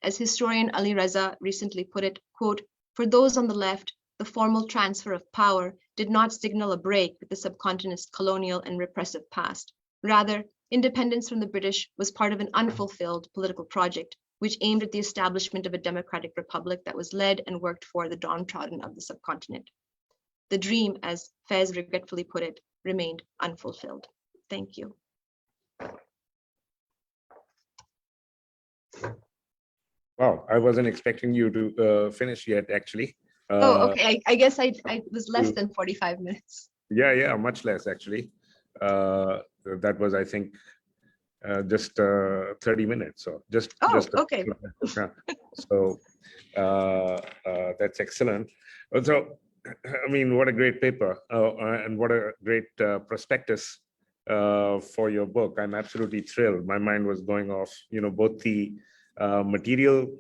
As historian Ali Raza recently put it, quote, "For those on the left, the formal transfer of power did not signal a break with the subcontinent's colonial and repressive past. Rather, independence from the British was part of an unfulfilled political project, which aimed at the establishment of a democratic republic that was led and worked for the downtrodden of the subcontinent. The dream, as Faiz regretfully put it, remained unfulfilled." Thank you. Wow, I wasn't expecting you to finish yet, actually. Okay. I guess I was less than 45 minutes. Yeah, much less, actually. That was, I think, just 30 minutes. So just okay. So that's excellent. So, I mean, what a great paper and what a great prospectus for your book. I'm absolutely thrilled. My mind was going off, both the material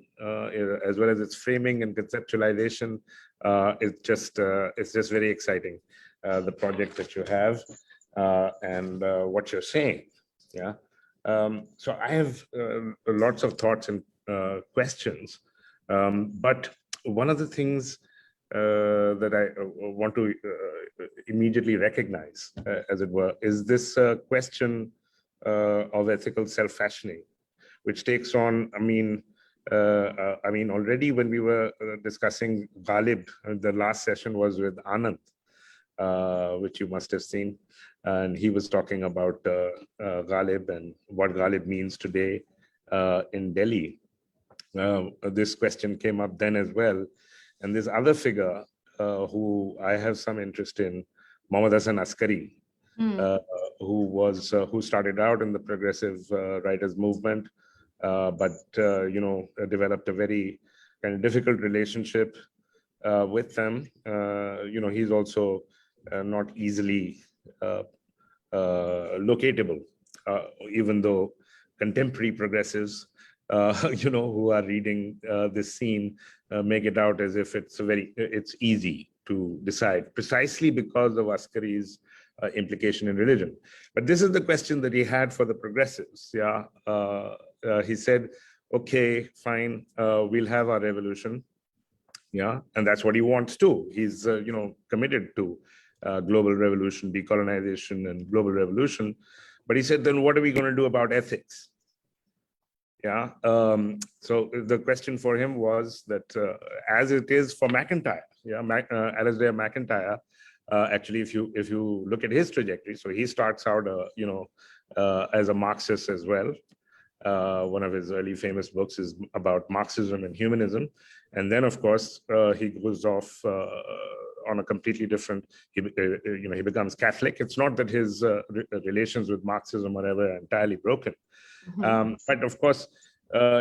as well as its framing and conceptualization. It's just very exciting, the project that you have and what you're saying. Yeah. So I have lots of thoughts and questions, but one of the things that I want to immediately recognize, as it were, is this question of ethical self-fashioning, which takes on, I mean, already when we were discussing Ghalib, the last session was with Anand, which you must have seen. And he was talking about Ghalib and what Ghalib means today in Delhi. This question came up then as well. And this other figure who I have some interest in, Mohammad Hassan Askari, who started out in the progressive writers movement, but developed a very kind of difficult relationship with them. He's also not easily locatable, even though contemporary progressives, who are reading this scene, make it out as if it's easy to decide, precisely because of Askari's implication in religion. But this is the question that he had for the progressives. Yeah, he said, okay, fine, we'll have our revolution. Yeah, and that's what he wants to. He's committed to global revolution, decolonization, and global revolution. But he said, then what are we going to do about ethics? Yeah. So the question for him was that, as it is for McIntyre, Alasdair McIntyre, actually, if you look at his trajectory, so he starts out, as a Marxist as well. One of his early famous books is about Marxism and humanism, and then, of course, he goes off on a completely different. He becomes Catholic. It's not that his relations with Marxism are ever entirely broken. But of course,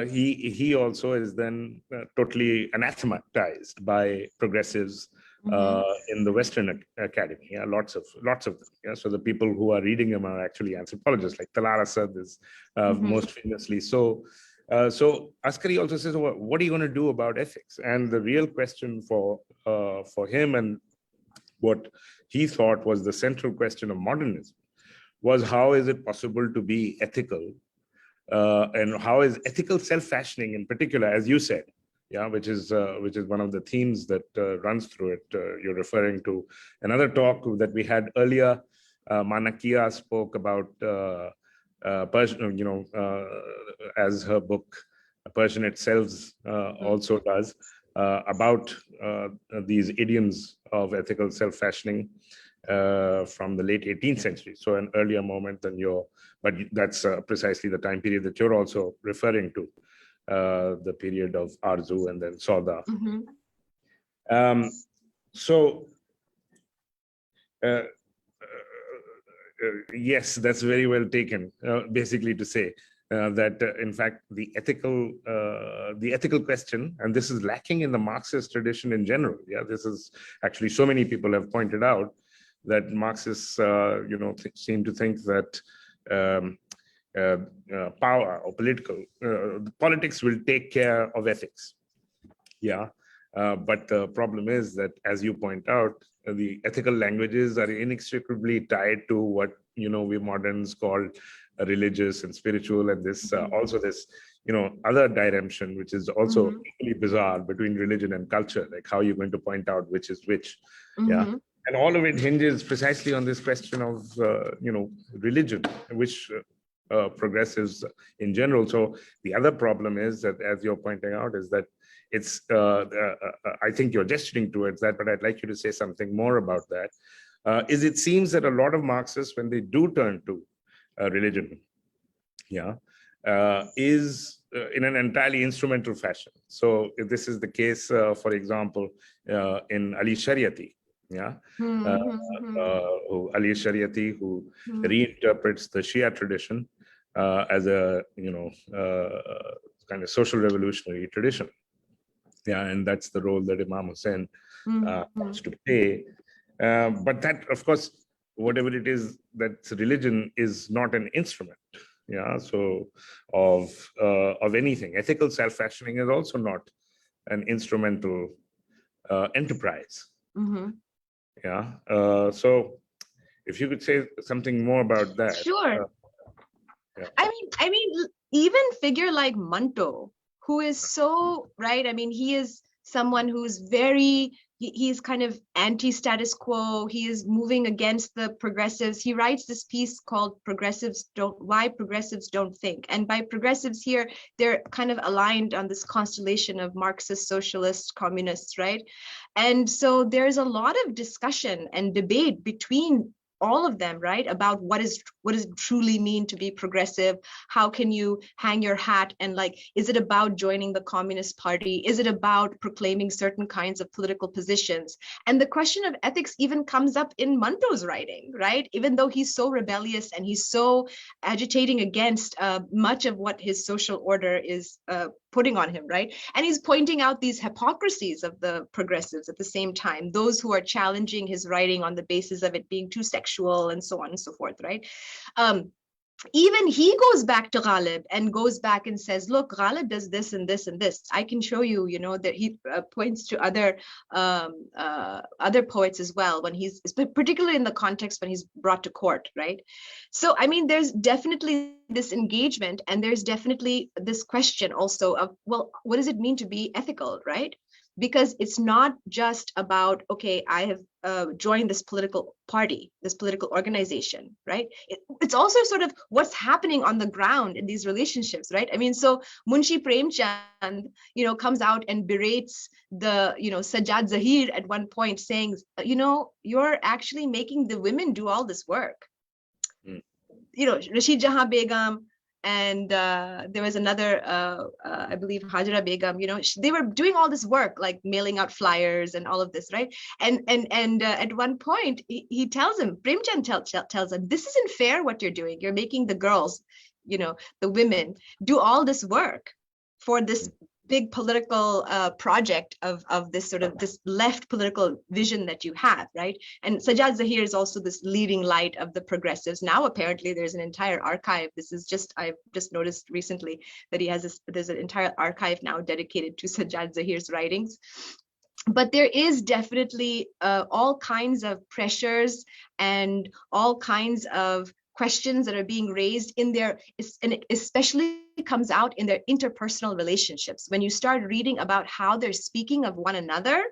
he also is then totally anathematized by progressives in the Western Academy. Yeah, lots of them. Yeah, so the people who are reading him are actually anthropologists, like Talal Asad is most famously. So Askari also says, well, what are you going to do about ethics? And the real question for him, and what he thought was the central question of modernism, was how is it possible to be ethical? And how is ethical self-fashioning in particular, as you said, which is one of the themes that runs through it. You're referring to another talk that we had earlier. Manakia spoke about Persian, as her book Persianate Selves also does, about these idioms of ethical self-fashioning from the late 18th century, so an earlier moment than but that's precisely the time period that you're also referring to, the period of Arzu and then Sauda. Yes, that's very well taken, basically to say that in fact the ethical question, and this is lacking in the Marxist tradition in general. Yeah, this is actually, so many people have pointed out that Marxists, seem to think that power or politics will take care of ethics. Yeah, but the problem is that, as you point out, the ethical languages are inextricably tied to what we moderns call religious and spiritual, and this also this other dimension, which is also equally bizarre, between religion and culture, like how you're going to point out which is which. Yeah. And all of it hinges precisely on this question of, religion, which progressives in general. So the other problem is that, as you're pointing out, is that it's, I think you're gesturing towards that, but I'd like you to say something more about that. Is it seems that a lot of Marxists, when they do turn to religion, is in an entirely instrumental fashion. So if this is the case, for example, in Ali Shariati, Ali Shariati, who reinterprets the Shia tradition as a kind of social revolutionary tradition. Yeah, and that's the role that Imam Hussein wants to play. But that, of course, whatever it is, that's religion is not an instrument. Yeah, so of anything. Ethical self-fashioning is also not an instrumental enterprise. Yeah. So if you could say something more about that. Sure. I mean, even figure like Manto, who is so, right? I mean, he is someone who's very, he's kind of anti-status quo. He is moving against the progressives. He writes this piece called Why Progressives Don't Think. And by progressives here, they're kind of aligned on this constellation of Marxist, socialists, communists, right? And so there's a lot of discussion and debate between all of them, right, about what does it truly mean to be progressive? How can you hang your hat, and like, is it about joining the Communist Party? Is it about proclaiming certain kinds of political positions? And the question of ethics even comes up in Manto's writing, right? Even though he's so rebellious and he's so agitating against much of what his social order is putting on him, right? And he's pointing out these hypocrisies of the progressives at the same time, those who are challenging his writing on the basis of it being too sexual and so on and so forth, right? Even he goes back to Ghalib and goes back and says, look, Ghalib does this and this and this. I can show you, that he points to other poets as well, when he's, particularly in the context when he's brought to court, right? So, I mean, there's definitely this engagement, and there's definitely this question also of, well, what does it mean to be ethical, right? because it's not just about, okay, I have joined this political party, this political organization, right? It's also sort of what's happening on the ground in these relationships, right? I mean, so Munshi Premchand, comes out and berates the, Sajjad Zahir at one point, saying, you're actually making the women do all this work. Rashid Jahan Begum, and there was another, I believe, Hajra Begum, they were doing all this work, like mailing out flyers and all of this, right? And at one point, he tells him, Premchand tells him, this isn't fair what you're doing. You're making the girls, the women, do all this work for this big political project of this sort of this left political vision that you have, right? And Sajjad Zahir is also this leading light of the progressives. Now, apparently, there's an entire archive. I've just noticed recently that there's an entire archive now dedicated to Sajjad Zahir's writings. But there is definitely all kinds of pressures and all kinds of questions that are being raised in their, and it especially comes out in their interpersonal relationships. When you start reading about how they're speaking of one another,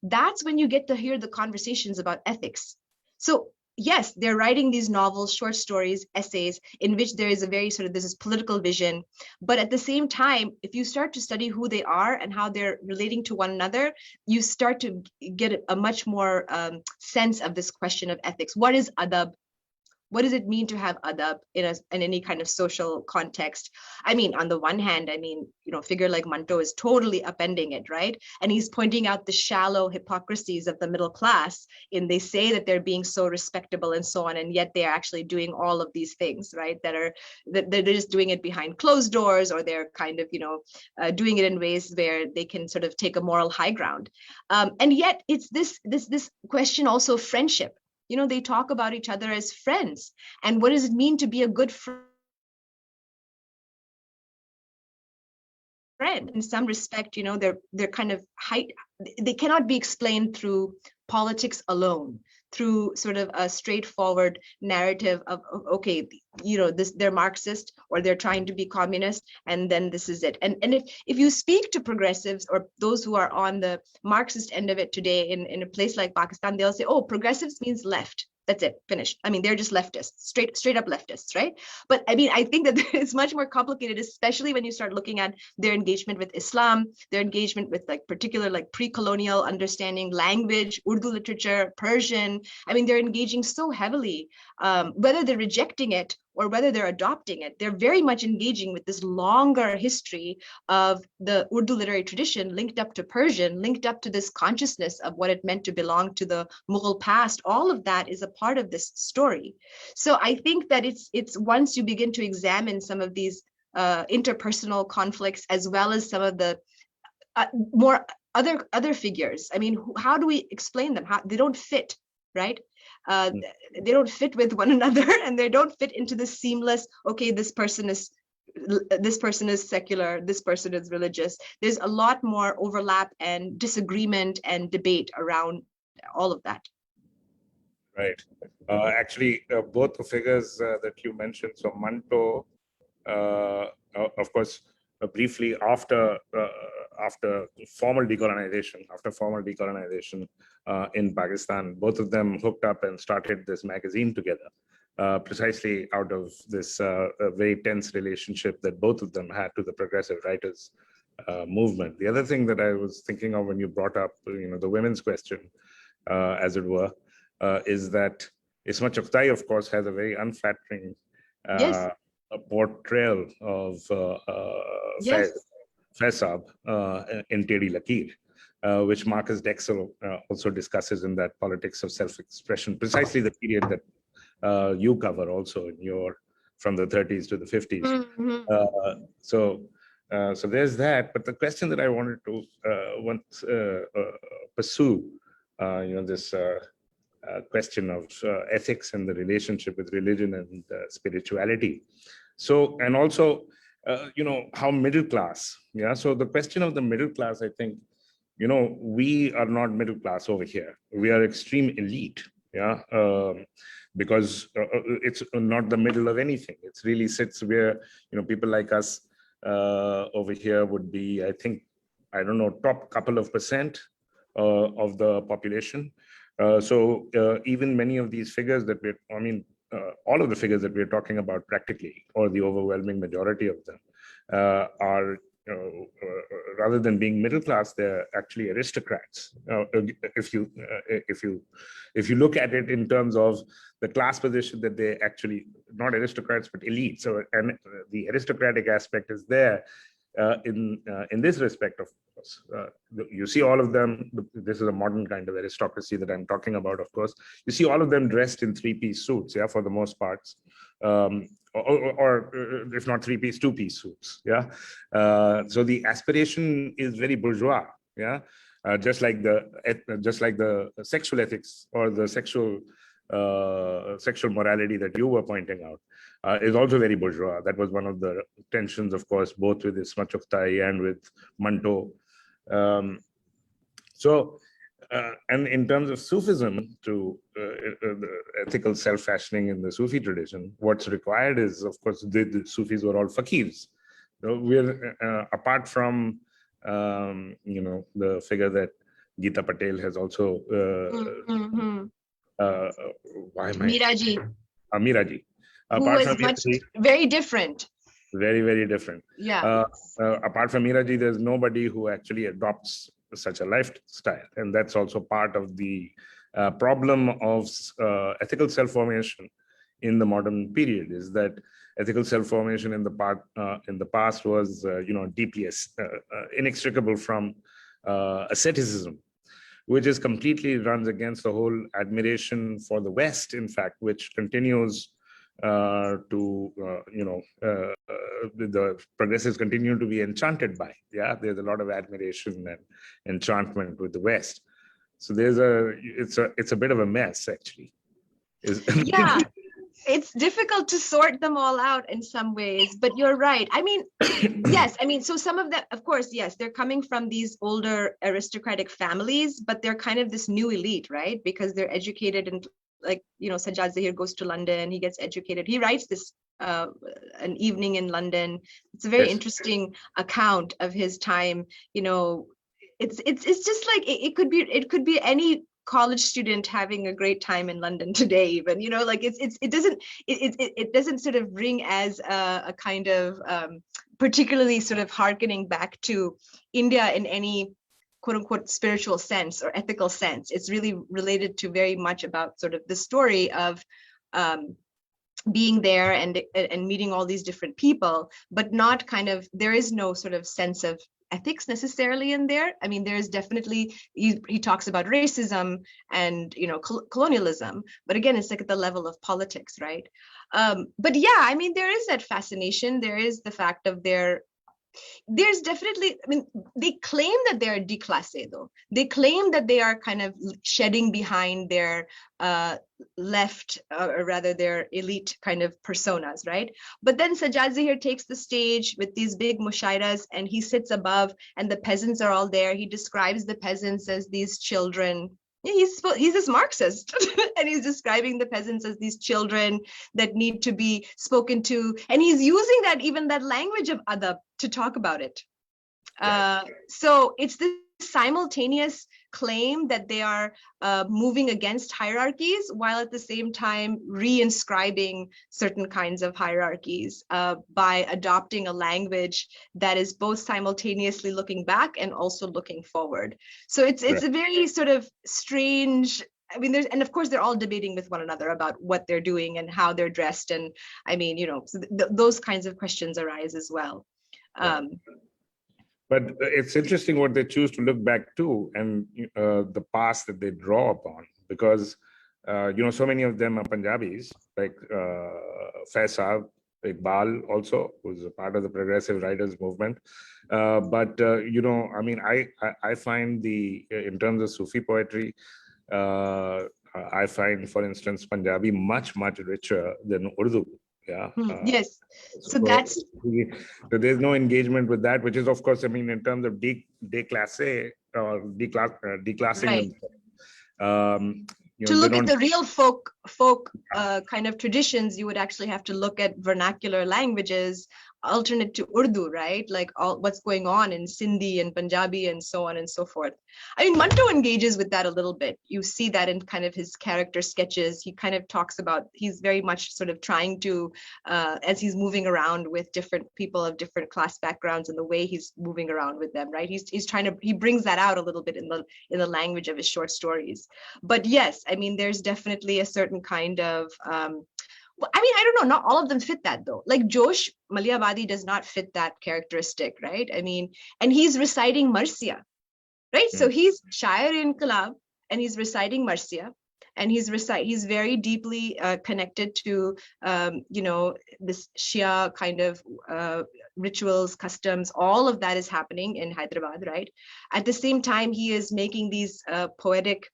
that's when you get to hear the conversations about ethics. So yes, they're writing these novels, short stories, essays, in which there is a very sort of, this is political vision. But at the same time, if you start to study who they are and how they're relating to one another, you start to get a much more sense of this question of ethics. What is adab? What does it mean to have adab in any kind of social context? I mean, on the one hand, a figure like Manto is totally upending it, right? And he's pointing out the shallow hypocrisies of the middle class. And they say that they're being so respectable and so on, and yet they're actually doing all of these things, right? That they're just doing it behind closed doors, or they're kind of, doing it in ways where they can sort of take a moral high ground. And yet it's this question also of friendship. They talk about each other as friends. And what does it mean to be a good friend? In some respect, they're kind of they cannot be explained through politics alone, through sort of a straightforward narrative of, okay, they're Marxist, or they're trying to be communist, and then this is it. And if you speak to progressives or those who are on the Marxist end of it today in a place like Pakistan, they'll say, oh, progressives means left. That's it, finished. They're just leftists, straight up leftists, right? But I think that it's much more complicated, especially when you start looking at their engagement with Islam, their engagement with particular pre-colonial understanding, language, Urdu literature, Persian. They're engaging so heavily, whether they're rejecting it or whether they're adopting it, they're very much engaging with this longer history of the Urdu literary tradition linked up to Persian, linked up to this consciousness of what it meant to belong to the Mughal past. All of that is a part of this story. So I think that it's once you begin to examine some of these interpersonal conflicts, as well as some of the more other figures. How do we explain them? How they don't fit, right? They don't fit with one another, and they don't fit into this seamless, okay, this person is secular, this person is religious. There's a lot more overlap and disagreement and debate around all of that. Right. Actually, both the figures that you mentioned, so Manto, of course, briefly after formal decolonization, in Pakistan, both of them hooked up and started this magazine together, precisely out of this very tense relationship that both of them had to the progressive writers movement. The other thing that I was thinking of when you brought up, the women's question, as it were, is that Isma Chughtai, of course, has a very unflattering Yes. portrayal of Yes. Faisab in Teri Lakir, which Marcus Dexel also discusses in that Politics of Self-Expression, precisely the period that you cover also in your, from the 30s to the 50s. Mm-hmm. So there's that. But the question that I wanted to pursue, this question of ethics and the relationship with religion and spirituality. So, and also, how middle class, yeah. So the question of the middle class, I think, we are not middle class over here. We are extreme elite, yeah, because it's not the middle of anything. It really sits where, people like us over here would be, I think, I don't know, top couple of percent of the population. So even many of these figures that all of the figures that we're talking about practically, or the overwhelming majority of them, are rather than being middle class, they're actually aristocrats. If you look at it in terms of the class position that they actually, not aristocrats but elites. So and the aristocratic aspect is there in this respect. Of course, you see all of them. This is a modern kind of aristocracy that I'm talking about. Of course, you see all of them dressed in three-piece suits. Yeah, for the most parts. Or if not three-piece, two-piece suits. Yeah, so the aspiration is very bourgeois. Yeah, just like the sexual ethics or the sexual morality that you were pointing out is also very bourgeois. That was one of the tensions, of course, both with Ismat Chughtai and with Manto. And in terms of Sufism, to the ethical self-fashioning in the Sufi tradition, what's required is, of course, the Sufis were all fakirs. So we're apart from the figure that Geeta Patel has also. Why am I? Miraji. Miraji. Who was much very different. Very, very different. Yeah. Apart from Miraji, there's nobody who actually adopts such a lifestyle, and that's also part of the problem of ethical self-formation in the modern period. Is that ethical self-formation in the past was deeply inextricable from asceticism, which is completely runs against the whole admiration for the West, in fact, which continues the progressives continue to be enchanted by. Yeah, there's a lot of admiration and enchantment with the West. So it's a bit of a mess, actually. Yeah, it's difficult to sort them all out in some ways, but you're right. I mean, yes, I mean, so some of them, of course, yes, they're coming from these older aristocratic families, but they're kind of this new elite, right? Because they're educated and Sajjad Zahir goes to London, he gets educated. He writes this an evening in London. It's a very interesting account of his time. It's just like it could be any college student having a great time in London today, even, it doesn't sort of ring as a kind of particularly sort of hearkening back to India in any quote unquote spiritual sense or ethical sense. It's really related to very much about sort of the story of being there and meeting all these different people, but not kind of, there is no sort of sense of ethics necessarily in there. I mean, there's definitely, he talks about racism and, colonialism, but again, it's like at the level of politics, right? But yeah, I mean, there is that fascination. There is the fact of there's definitely, I mean, they claim that they're déclassé though. They claim that they are kind of shedding behind their left, or rather their elite kind of personas, right? But then Sajjad Zahir takes the stage with these big mushairas and he sits above and the peasants are all there. He describes the peasants as these children. He's this Marxist and he's describing the peasants as these children that need to be spoken to. And he's using that language of adab to talk about it. So it's this simultaneous claim that they are moving against hierarchies while at the same time reinscribing certain kinds of hierarchies by adopting a language that is both simultaneously looking back and also looking forward. So it's a very sort of strange, I mean, and of course they're all debating with one another about what they're doing and how they're dressed. And I mean, so those kinds of questions arise as well. But it's interesting what they choose to look back to and the past that they draw upon, because so many of them are Punjabis, like Faisal, Iqbal also, who's a part of the progressive writers movement. But I mean, I find in terms of Sufi poetry, I find, for instance, Punjabi much richer than Urdu. Yeah. Yes. So that's. So there's no engagement with that, which is, of course, I mean, in terms of declassing. Right. Them. To look at the real folk kind of traditions, you would actually have to look at vernacular languages alternate to Urdu, right? Like all what's going on in Sindhi and Punjabi and so on and so forth. I mean, Manto engages with that a little bit. You see that in kind of his character sketches. He kind of talks about, he's very much sort of trying to, as he's moving around with different people of different class backgrounds and the way he's moving around with them, right? He's trying to, he brings that out a little bit in the language of his short stories. But yes, I mean, there's definitely a certain kind of, well, I mean, I don't know, not all of them fit that though. Like Josh Maliawadi does not fit that characteristic, right? I mean, and he's reciting Marcia, right? So he's Shair in Kalab and he's reciting Marcia, and he's very deeply connected to, you know, this Shia kind of rituals, customs, all of that is happening in Hyderabad, right? At the same time, he is making these poetic,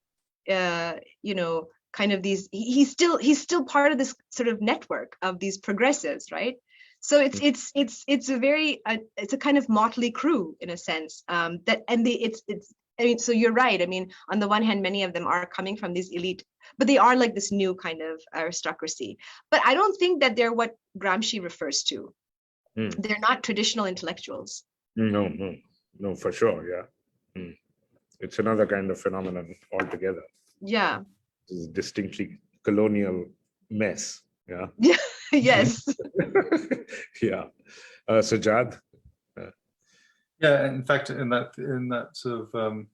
you know, kind of these, he's still part of this sort of network of these progressives, right? So it's a very it's a kind of motley crew in a sense, that, and it's I mean, so you're right. I mean, on the one hand, many of them are coming from these elite, but they are like this new kind of aristocracy. But I don't think that they're what Gramsci refers to. They're not traditional intellectuals. No, for sure, yeah. It's another kind of phenomenon altogether. Yeah. It's a distinctly colonial mess, yeah. Yeah. Yes. Yeah. Sajjad? Yeah, in fact, in that sort of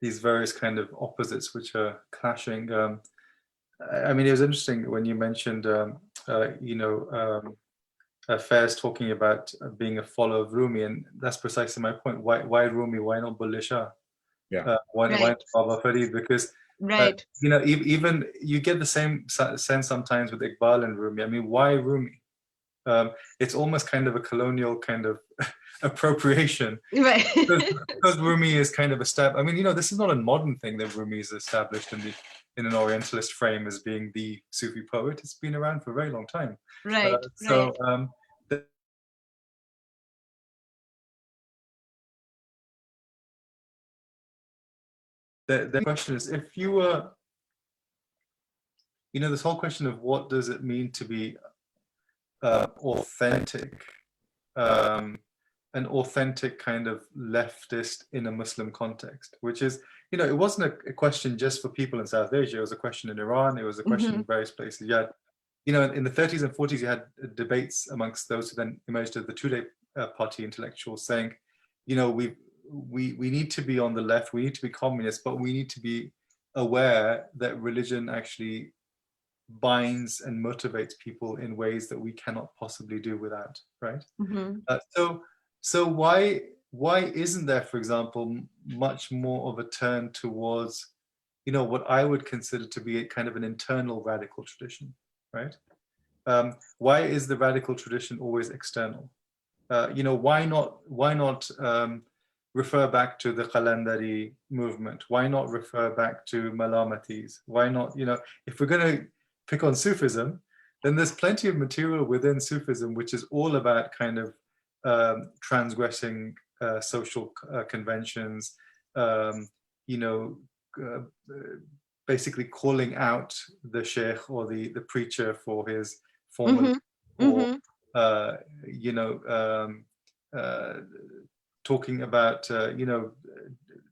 these various kind of opposites which are clashing. I mean, it was interesting when you mentioned, you know, Faiz talking about being a follower of Rumi, and that's precisely my point. Why Rumi? Why not Bulleh Shah? Yeah. Why not Baba Farid? Because you know, even you get the same sense sometimes with Iqbal and Rumi. I mean, why Rumi? It's almost kind of a colonial kind of appropriation, right? because Rumi is kind of established. I mean, you know, this is not a modern thing that Rumi is established in an Orientalist frame as being the Sufi poet. It's been around for a very long time, right? So the question is, if you were, you know, this whole question of what does it mean to be authentic, an authentic kind of leftist in a Muslim context, which is, you know, it wasn't a question just for people in South Asia. It was a question in Iran. It was a question in various places. You had, you know, in the 30s and 40s, you had debates amongst those who then emerged as the Tudeh party intellectuals saying, you know, we need to be on the left. We need to be communist, but we need to be aware that religion actually binds and motivates people in ways that we cannot possibly do without, right? So why isn't there, for example, much more of a turn towards, you know, what I would consider to be a kind of an internal radical tradition, right? Why is the radical tradition always external? You know, why not refer back to the Qalandari movement? Why not refer back to Malamatis? Why not, you know, if we're going to pick on Sufism, then there's plenty of material within Sufism which is all about kind of transgressing social conventions, you know, basically calling out the sheikh or the preacher for his formal, or you know, talking about you know,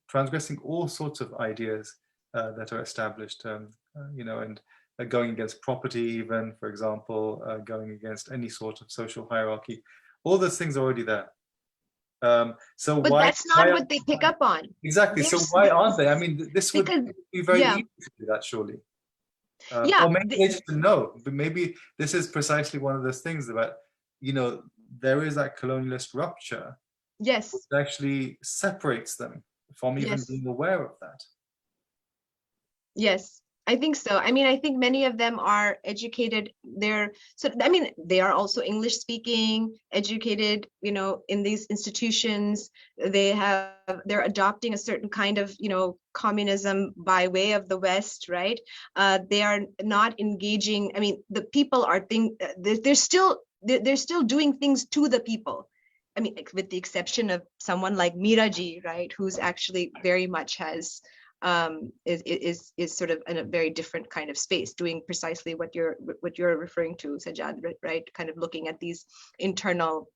transgressing all sorts of ideas that are established, you know, and going against property, even, for example, going against any sort of social hierarchy. All those things are already there. So but why? That's not what they pick up on. Exactly. So why aren't they? I mean, this would be very easy to do that, surely. Or maybe they just know. But maybe this is precisely one of those things about, you know, there is that colonialist rupture. Yes. Which actually separates them from even being aware of that. Yes. I think so. I mean, I think many of them are educated. I mean, they are also English speaking, educated, you know, in these institutions. They're adopting a certain kind of, you know, communism by way of the West, right? They are not engaging. I mean, the people are they're still doing things to the people. I mean, with the exception of someone like Miraji, right, who's actually very much has is sort of in a very different kind of space, doing precisely what you're referring to, Sajjad, right? Kind of looking at these internal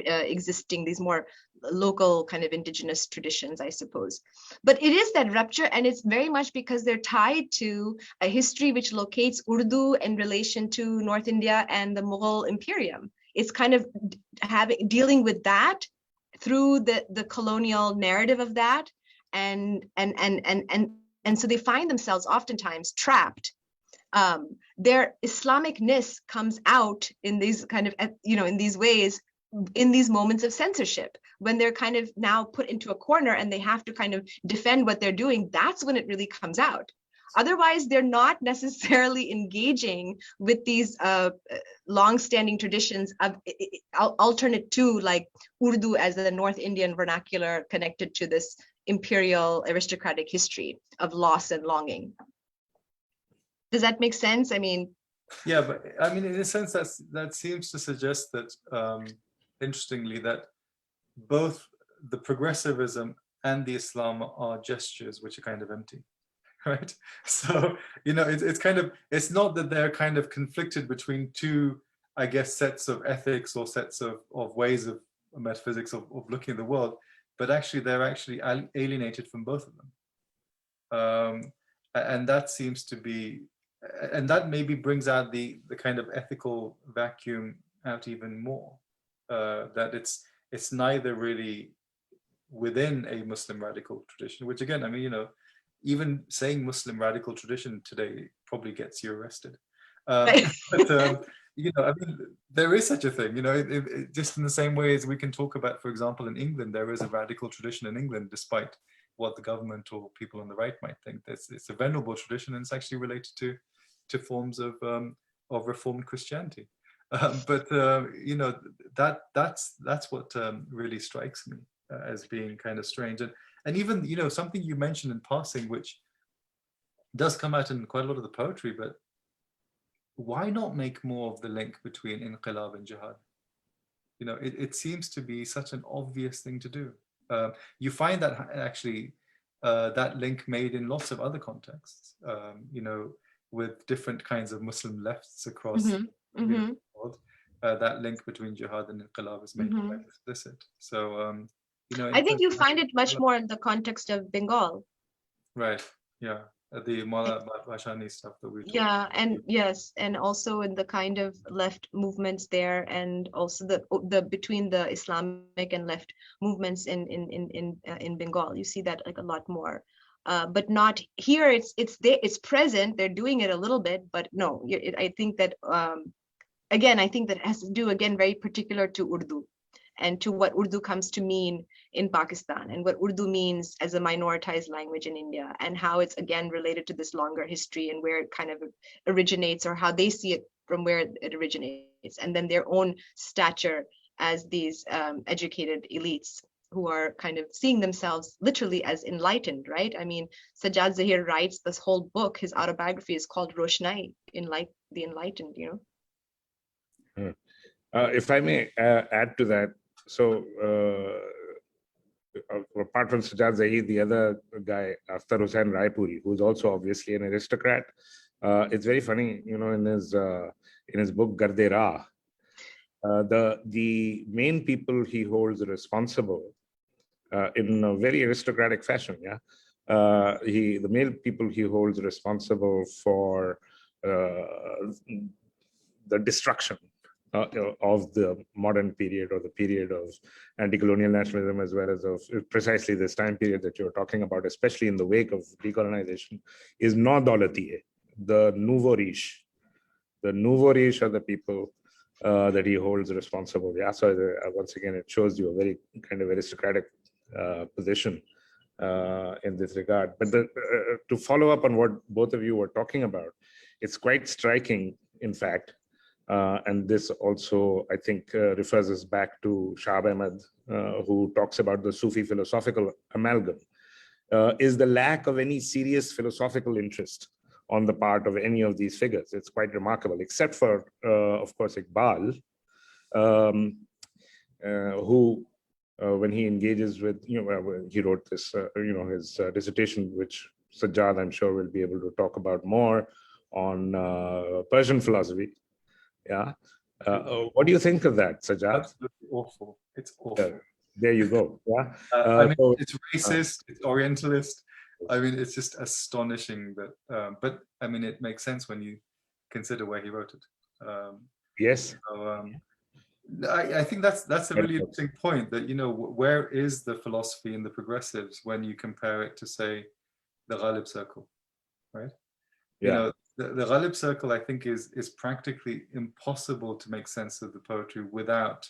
existing, these more local kind of indigenous traditions, I suppose. But it is that rupture, and it's very much because they're tied to a history which locates Urdu in relation to North India and the Mughal Imperium. It's kind of dealing with that through the colonial narrative of that, and so they find themselves oftentimes trapped. Their Islamicness comes out in these kind of, in these ways, in these moments of censorship, when they're kind of now put into a corner and they have to kind of defend what they're doing. That's when it really comes out. Otherwise, they're not necessarily engaging with these long-standing traditions of alternate to like Urdu as the North Indian vernacular connected to this imperial aristocratic history of loss and longing. Does that make sense? I mean, yeah, but I mean, in a sense, that seems to suggest that, interestingly, that both the progressivism and the Islam are gestures which are kind of empty, right? So, it's kind of, it's not that they're kind of conflicted between two, I guess, sets of ethics or sets of ways of metaphysics of looking at the world, but actually they're actually alienated from both of them. And that seems to be, and that maybe brings out the kind of ethical vacuum out even more, that it's neither really within a Muslim radical tradition, which again, I mean, even saying Muslim radical tradition today probably gets you arrested. But, I mean, there is such a thing, just in the same way as we can talk about, for example, in England, there is a radical tradition in England, despite what the government or people on the right might think. It's a venerable tradition, and it's actually related to forms of Reformed Christianity. But that's what really strikes me as being kind of strange. And even something you mentioned in passing, which does come out in quite a lot of the poetry, but why not make more of the link between inqilab and jihad? It seems to be such an obvious thing to do. You find that actually that link made in lots of other contexts, with different kinds of Muslim lefts across the world. That link between jihad and inqilab is made quite explicit. So, I think you find it much more in the context of Bengal. Right. Yeah. The Mala Bashani stuff that we talked about. And yes, and also in the kind of left movements there, and also the between the Islamic and left movements in Bengal, you see that like a lot more. But not here. It's present. They're doing it a little bit, but no. I think that again, I think that has to do again very particular to Urdu, and to what Urdu comes to mean in Pakistan, and what Urdu means as a minoritized language in India, and how it's again related to this longer history and where it kind of originates, or how they see it from where it originates, and then their own stature as these educated elites who are kind of seeing themselves literally as enlightened, right? I mean, Sajjad Zahir writes this whole book, his autobiography is called Roshnai, the Enlightened, If I may add to that, so apart from Sajjad Zahir, the other guy, Akhtar Hussain Raipuri, who's also obviously an aristocrat, it's very funny, in his book Garde Rah, the main people he holds responsible in a very aristocratic fashion, the main people he holds responsible for the destruction of the modern period, or the period of anti-colonial nationalism, as well as of precisely this time period that you're talking about, especially in the wake of decolonization, is Nau Daulatiye, the nouveau riche. The nouveau riche are the people that he holds responsible. So once again, it shows you a very kind of aristocratic position in this regard. But to follow up on what both of you were talking about, it's quite striking, in fact, and this also, I think, refers us back to Shahab Ahmed, who talks about the Sufi philosophical amalgam, is the lack of any serious philosophical interest on the part of any of these figures. It's quite remarkable, except for, of course, Iqbal, who, when he engages with, he wrote this, his dissertation, which Sajjad, I'm sure, will be able to talk about more, on Persian philosophy. What do you think of that, Sajjad? Absolutely awful. It's awful. There you go. Yeah. I mean, it's racist, it's Orientalist. I mean, it's just astonishing that, but I mean, it makes sense when you consider where he wrote it. Yes. So, I think that's a really interesting point, that, you know, where is the philosophy in the progressives when you compare it to, say, the Ghalib circle, right? Yeah. You know, the Ghalib circle, I think, is practically impossible to make sense of the poetry without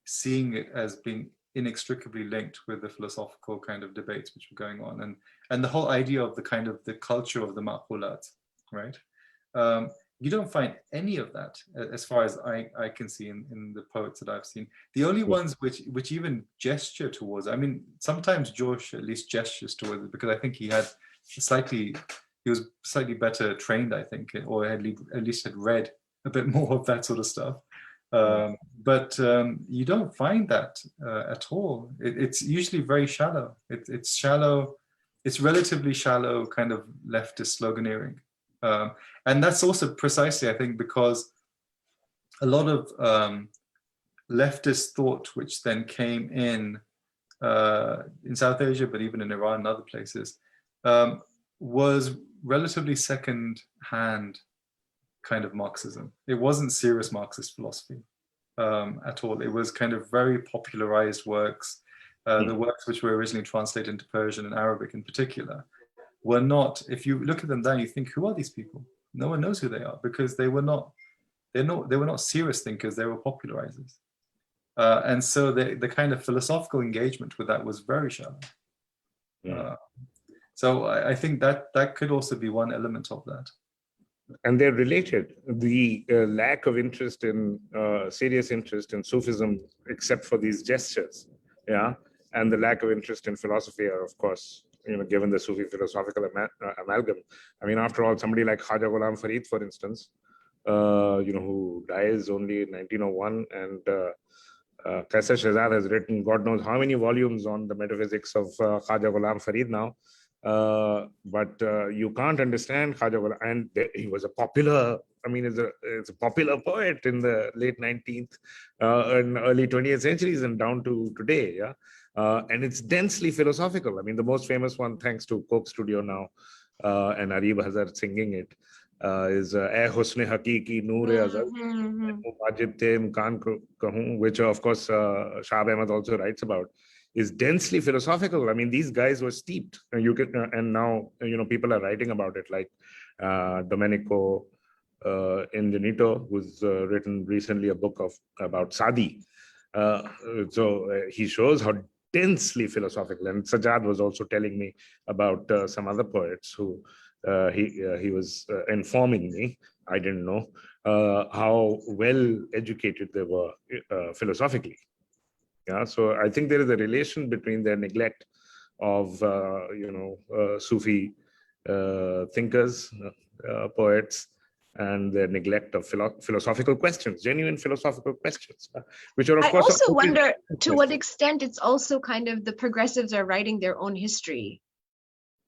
seeing it as being inextricably linked with the philosophical kind of debates which were going on, and the whole idea of the kind of the culture of the ma'qulat, right? You don't find any of that, as far as I can see in the poets that I've seen. The only ones which even gesture towards, I mean, sometimes Josh at least gestures towards it, because I think he was slightly better trained, I think, or at least had read a bit more of that sort of stuff. But you don't find that at all. It's usually very shallow. It's shallow. It's relatively shallow kind of leftist sloganeering. And that's also precisely, I think, because a lot of leftist thought, which then came in South Asia, but even in Iran and other places, was relatively second-hand kind of Marxism. It wasn't serious Marxist philosophy at all. It was kind of very popularized works. The works which were originally translated into Persian and Arabic in particular were not, if you look at them now, you think, who are these people? No one knows who they are, because they were not serious thinkers, they were popularizers. And so the kind of philosophical engagement with that was very shallow. So I think that could also be one element of that. And they're related. The lack of interest in serious interest in Sufism, except for these gestures, yeah, and the lack of interest in philosophy are, of course, you know, given the Sufi philosophical amalgam. I mean, after all, somebody like Khaja Ghulam Farid, for instance, you know, who dies only in 1901, and Qaisar Shehzad has written God knows how many volumes on the metaphysics of Khaja Ghulam Farid now. But you can't understand Khaja Ghulam, and he was a popular, I mean, it's a popular poet in the late 19th and early 20th centuries and down to today, yeah. And it's densely philosophical. I mean, the most famous one, thanks to Coke Studio now, and Arib Hazard singing it, is "Eh Husne Hakiki Noor Azal Majid Te Imkan Kahun," which of course Shahab Ahmed also writes about, is densely philosophical. I mean, these guys were steeped. You can, and now, you know, people are writing about it, like Domenico Ingenito, who's written recently a book about Sadi. So he shows how densely philosophical. And Sajjad was also telling me about some other poets who he was informing me, I didn't know, how well educated they were philosophically. Yeah, so I think there is a relation between their neglect of Sufi thinkers, poets, and their neglect of philosophical questions, genuine philosophical questions, which are, of course. I also wonder to what extent it's also kind of the progressives are writing their own history.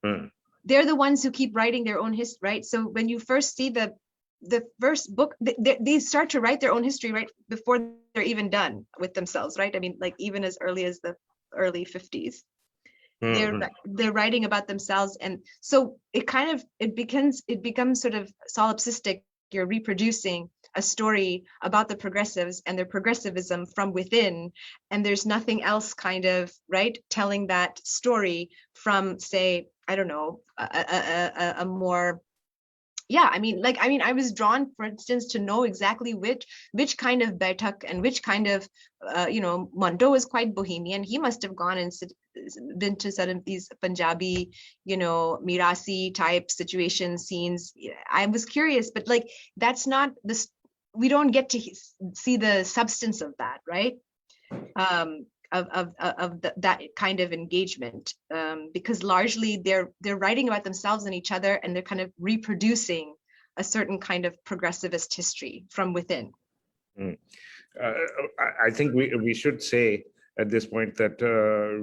They're the ones who keep writing their own history, right? So when you first see the first book, they start to write their own history right before they're even done with themselves, right? I mean, like even as early as the early 50s. They're writing about themselves, and so it becomes sort of solipsistic. You're reproducing a story about the progressives and their progressivism from within, and there's nothing else kind of, right, telling that story from, say, I don't know, a more, yeah, I mean, I was drawn, for instance, to know exactly which kind of Baitak and which kind of, Manto is quite bohemian. He must have gone and been to some of these Punjabi, Mirasi type situations, scenes. I was curious, but like, that's not this, we don't get to see the substance of that, right? That kind of engagement, because largely they're writing about themselves and each other, and they're kind of reproducing a certain kind of progressivist history from within. I think we should say at this point that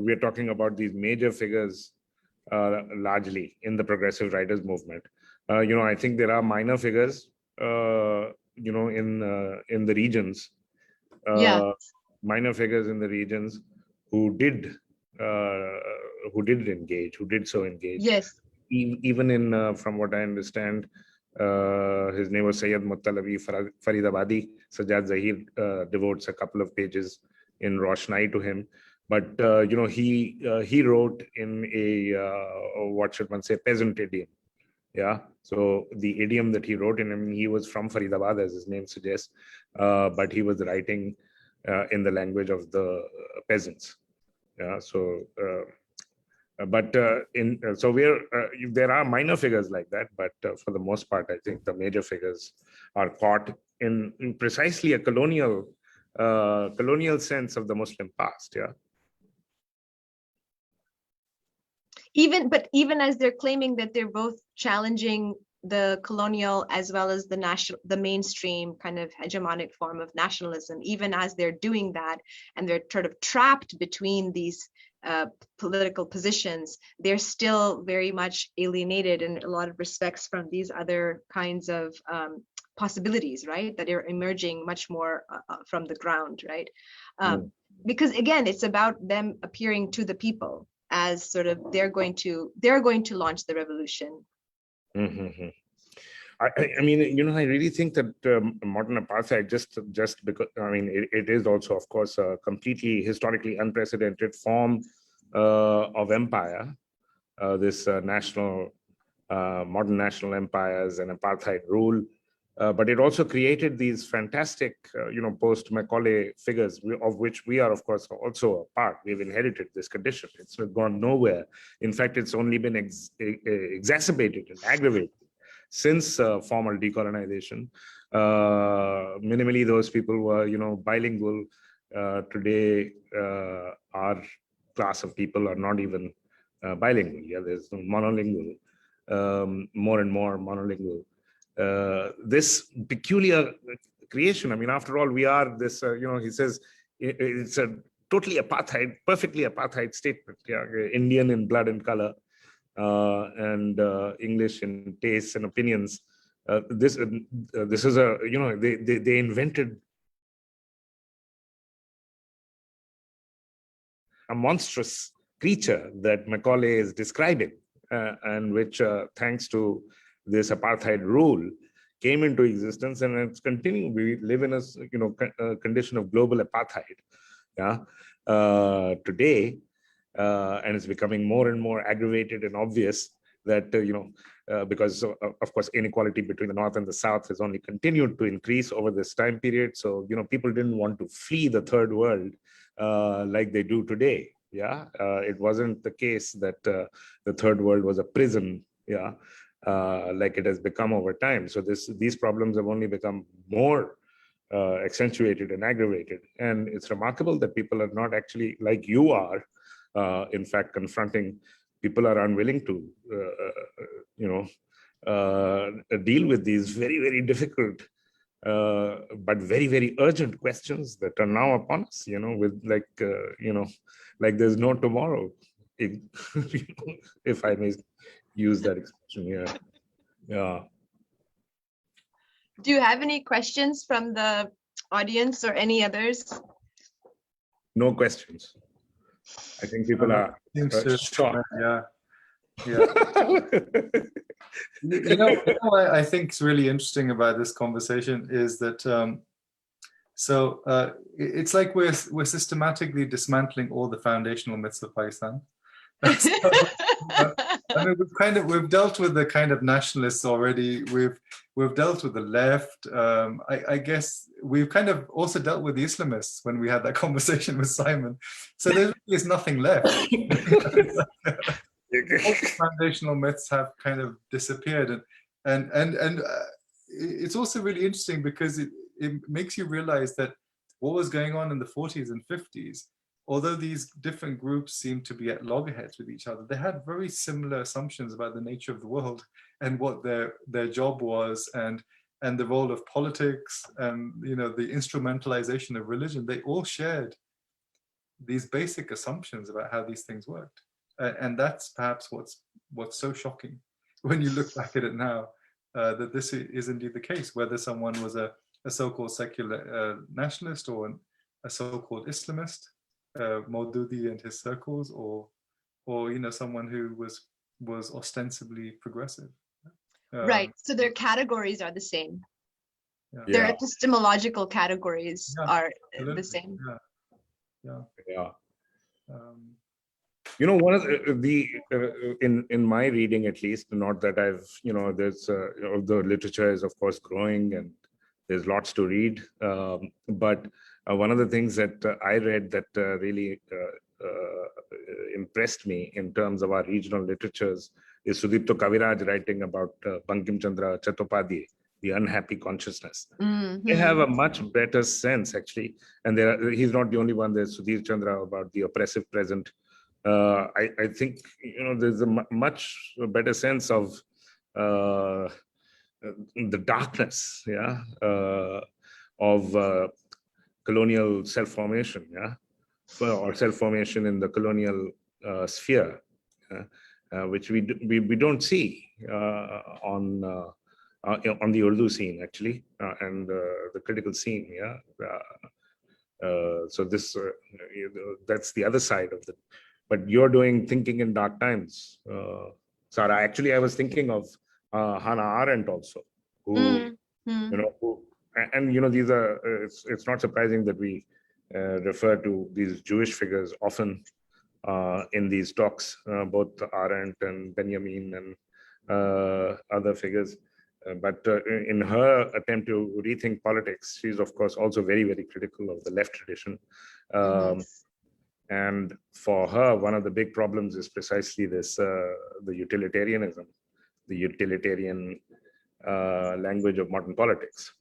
we're talking about these major figures largely in the progressive writers movement. I think there are minor figures in the regions, Yeah. minor figures in the regions who did engage, who did so engage. Yes. Even in, from what I understand, his name was Sayyid Muttalabi Faridabadi. Sajjad Zahir devotes a couple of pages in Roshnai to him. But he wrote in a what should one say, peasant idiom. Yeah. So the idiom that he wrote in, I mean, he was from Faridabad, as his name suggests, but he was writing in the language of the peasants. Yeah. So. So there are minor figures like that, but for the most part, I think the major figures are caught in precisely a colonial sense of the Muslim past. Yeah. Even as they're claiming that they're both challenging the colonial as well as the mainstream kind of hegemonic form of nationalism, even as they're doing that and they're sort of trapped between these political positions, they're still very much alienated in a lot of respects from these other kinds of possibilities, right, that are emerging much more from the ground, right? Because again, it's about them appearing to the people as sort of they're going to launch the revolution. Mm-hmm. I mean, I really think that modern apartheid, just because, I mean, it is also, of course, a completely historically unprecedented form of empire. This modern national empires and apartheid rule, but it also created these fantastic, post-Macaulay figures, of which we are, of course, also a part. We've inherited this condition. It's gone nowhere. In fact, it's only been exacerbated and aggravated since formal decolonization. Minimally, those people were, bilingual. Today, our class of people are not even bilingual. Yeah, there's monolingual, more and more monolingual. This peculiar creation, I mean, after all, we are this, he says, it's a totally apartheid, perfectly apartheid statement. Yeah, Indian in blood and color. And English in tastes and opinions. This is a, they invented a monstrous creature that Macaulay is describing, and which, thanks to this apartheid rule, came into existence, and it's continuing. We live in a condition of global apartheid. Yeah, today. And it's becoming more and more aggravated and obvious that, because of course, inequality between the North and the South has only continued to increase over this time period. So, people didn't want to flee the third world like they do today. Yeah, it wasn't the case that the third world was a prison. Yeah, like it has become over time. So these problems have only become more accentuated and aggravated. And it's remarkable that people are not actually, like you are, in fact, confronting. People are unwilling to, deal with these very, very difficult, but very, very urgent questions that are now upon us. With like there's no tomorrow, if I may use that expression. Yeah, yeah. Do you have any questions from the audience or any others? No questions. I think people are shocked. Yeah. What I think is really interesting about this conversation is that it's like we're systematically dismantling all the foundational myths of Pakistan. I mean, we've dealt with the kind of nationalists already. We've dealt with the left. I guess we've kind of also dealt with the Islamists when we had that conversation with Simon. So there really is nothing left. All the foundational myths have kind of disappeared, and it's also really interesting because it makes you realize that what was going on in the 40s and 50s. Although these different groups seem to be at loggerheads with each other, they had very similar assumptions about the nature of the world and what their job was, and the role of politics, and the instrumentalization of religion. They all shared these basic assumptions about how these things worked, and that's perhaps what's so shocking when you look back at it now, that this is indeed the case. Whether someone was a a so-called secular nationalist or a so-called Islamist, Maududi and his circles, or someone who was ostensibly progressive. Right. So their categories are the same. Yeah. Their epistemological categories are absolutely. the same. Yeah. Um, One of the in my reading, at least, not that I've, there's the literature is of course growing and there's lots to read. But one of the things that I read that really impressed me in terms of our regional literatures is Sudipto Kaviraj writing about Bankim Chandra Chattopadhyay, The Unhappy Consciousness. They have a much better sense, actually. And he's not the only one. There's Sudhir Chandra about the oppressive present. I think, there's a much better sense of the darkness, of colonial self-formation, or self-formation in the colonial sphere, which we don't see on the Urdu scene, actually, and the critical scene, so this that's the other side of it. But you're doing Thinking in Dark Times, Sarah. Actually, I was thinking of Hannah Arendt also, who these are. It's not surprising that we refer to these Jewish figures often in these talks, both Arendt and Benjamin and other figures. But in her attempt to rethink politics, she's of course also very, very critical of the left tradition. And for her, one of the big problems is precisely this, the utilitarianism, the utilitarian language of modern politics.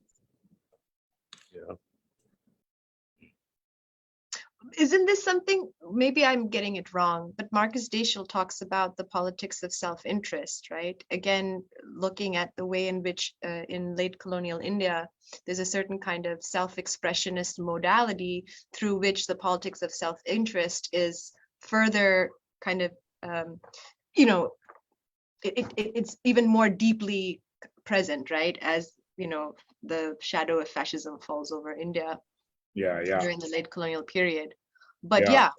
Isn't this something, maybe I'm getting it wrong, but Marcus Daschel talks about the politics of self-interest, right? Again, looking at the way in which in late colonial India, there's a certain kind of self-expressionist modality through which the politics of self-interest is further kind of, it's even more deeply present, right? As, the shadow of fascism falls over India. During the late colonial period. But Daschel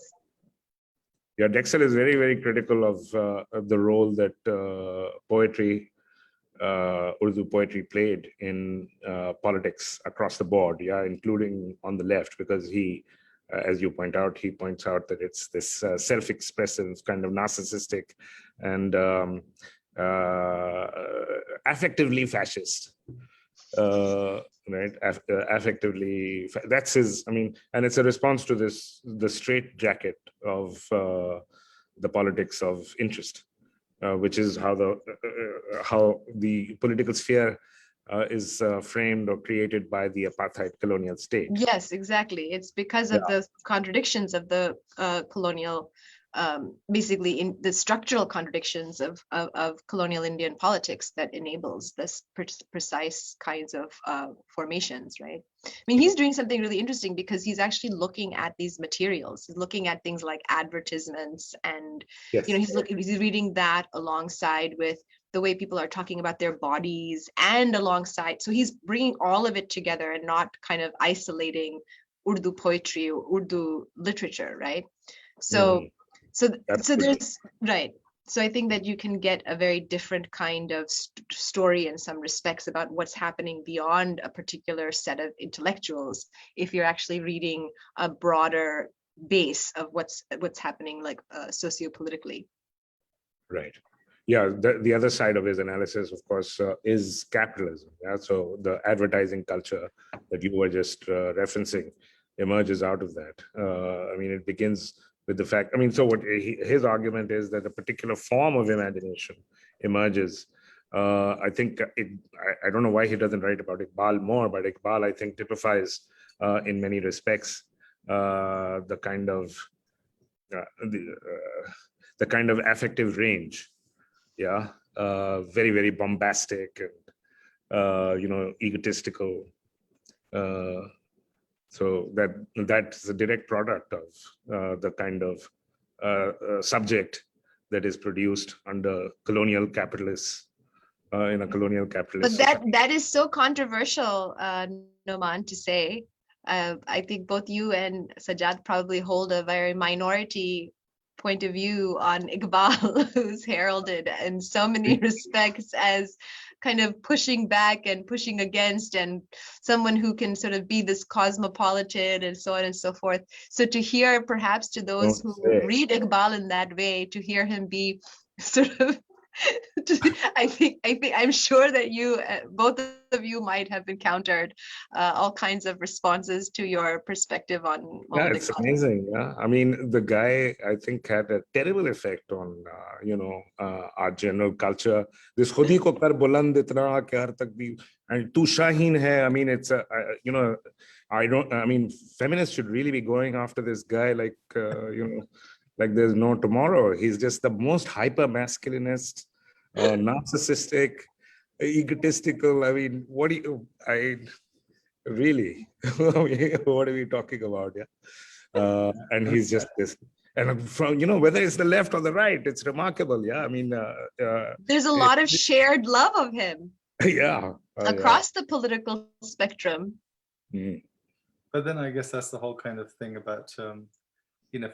is very, very critical of the role that poetry, Urdu poetry played in politics across the board, including on the left, because he, as you point out, he points out that it's this self-expressive, kind of narcissistic and affectively fascist. Right, affectively, that's his, and it's a response to the straitjacket of the politics of interest, which is how the political sphere is framed or created by the apartheid colonial state. Yes, exactly. It's because of the contradictions of the colonial, basically in the structural contradictions of colonial Indian politics that enables this precise kinds of formations, right? He's doing something really interesting because he's actually looking at these materials. He's looking at things like advertisements, and he's reading that alongside with the way people are talking about their bodies, and alongside, so he's bringing all of it together and not kind of isolating Urdu poetry or Urdu literature, right? So there's, right. So I think that you can get a very different kind of story in some respects about what's happening beyond a particular set of intellectuals if you're actually reading a broader base of what's happening, like sociopolitically. Right. Yeah, the other side of his analysis, of course, is capitalism. So the advertising culture that you were just referencing emerges out of that. It begins with the fact, so what his argument is that a particular form of imagination emerges. I think I don't know why he doesn't write about Iqbal more, but Iqbal, I think, typifies in many respects the kind of affective range, very, very bombastic and egotistical. So that's a direct product of the kind of subject that is produced under colonial capitalists in a colonial capitalist. But that is so controversial, Noman, to say. I think both you and Sajjad probably hold a very minority point of view on Iqbal, who's heralded in so many respects as kind of pushing back and pushing against, and someone who can sort of be this cosmopolitan and so on and so forth. So to hear, perhaps to those who read Iqbal in that way, to hear him be sort of I'm sure that you, both of you, might have encountered all kinds of responses to your perspective on. Yeah, it's amazing. Yeah, I mean, the guy, I think, had a terrible effect on our general culture. This khudi ko kar buland itna ke har tak bhi, and tu Shaheen hai. I mean, it's a I mean, feminists should really be going after this guy like like there's no tomorrow. He's just the most hyper masculinist, narcissistic, egotistical. I mean, really, what are we talking about? Yeah. And he's just this, and from, whether it's the left or the right, it's remarkable. Yeah. I mean, there's a lot of shared love of him. Yeah. Across the political spectrum. Mm. But then I guess that's the whole kind of thing about,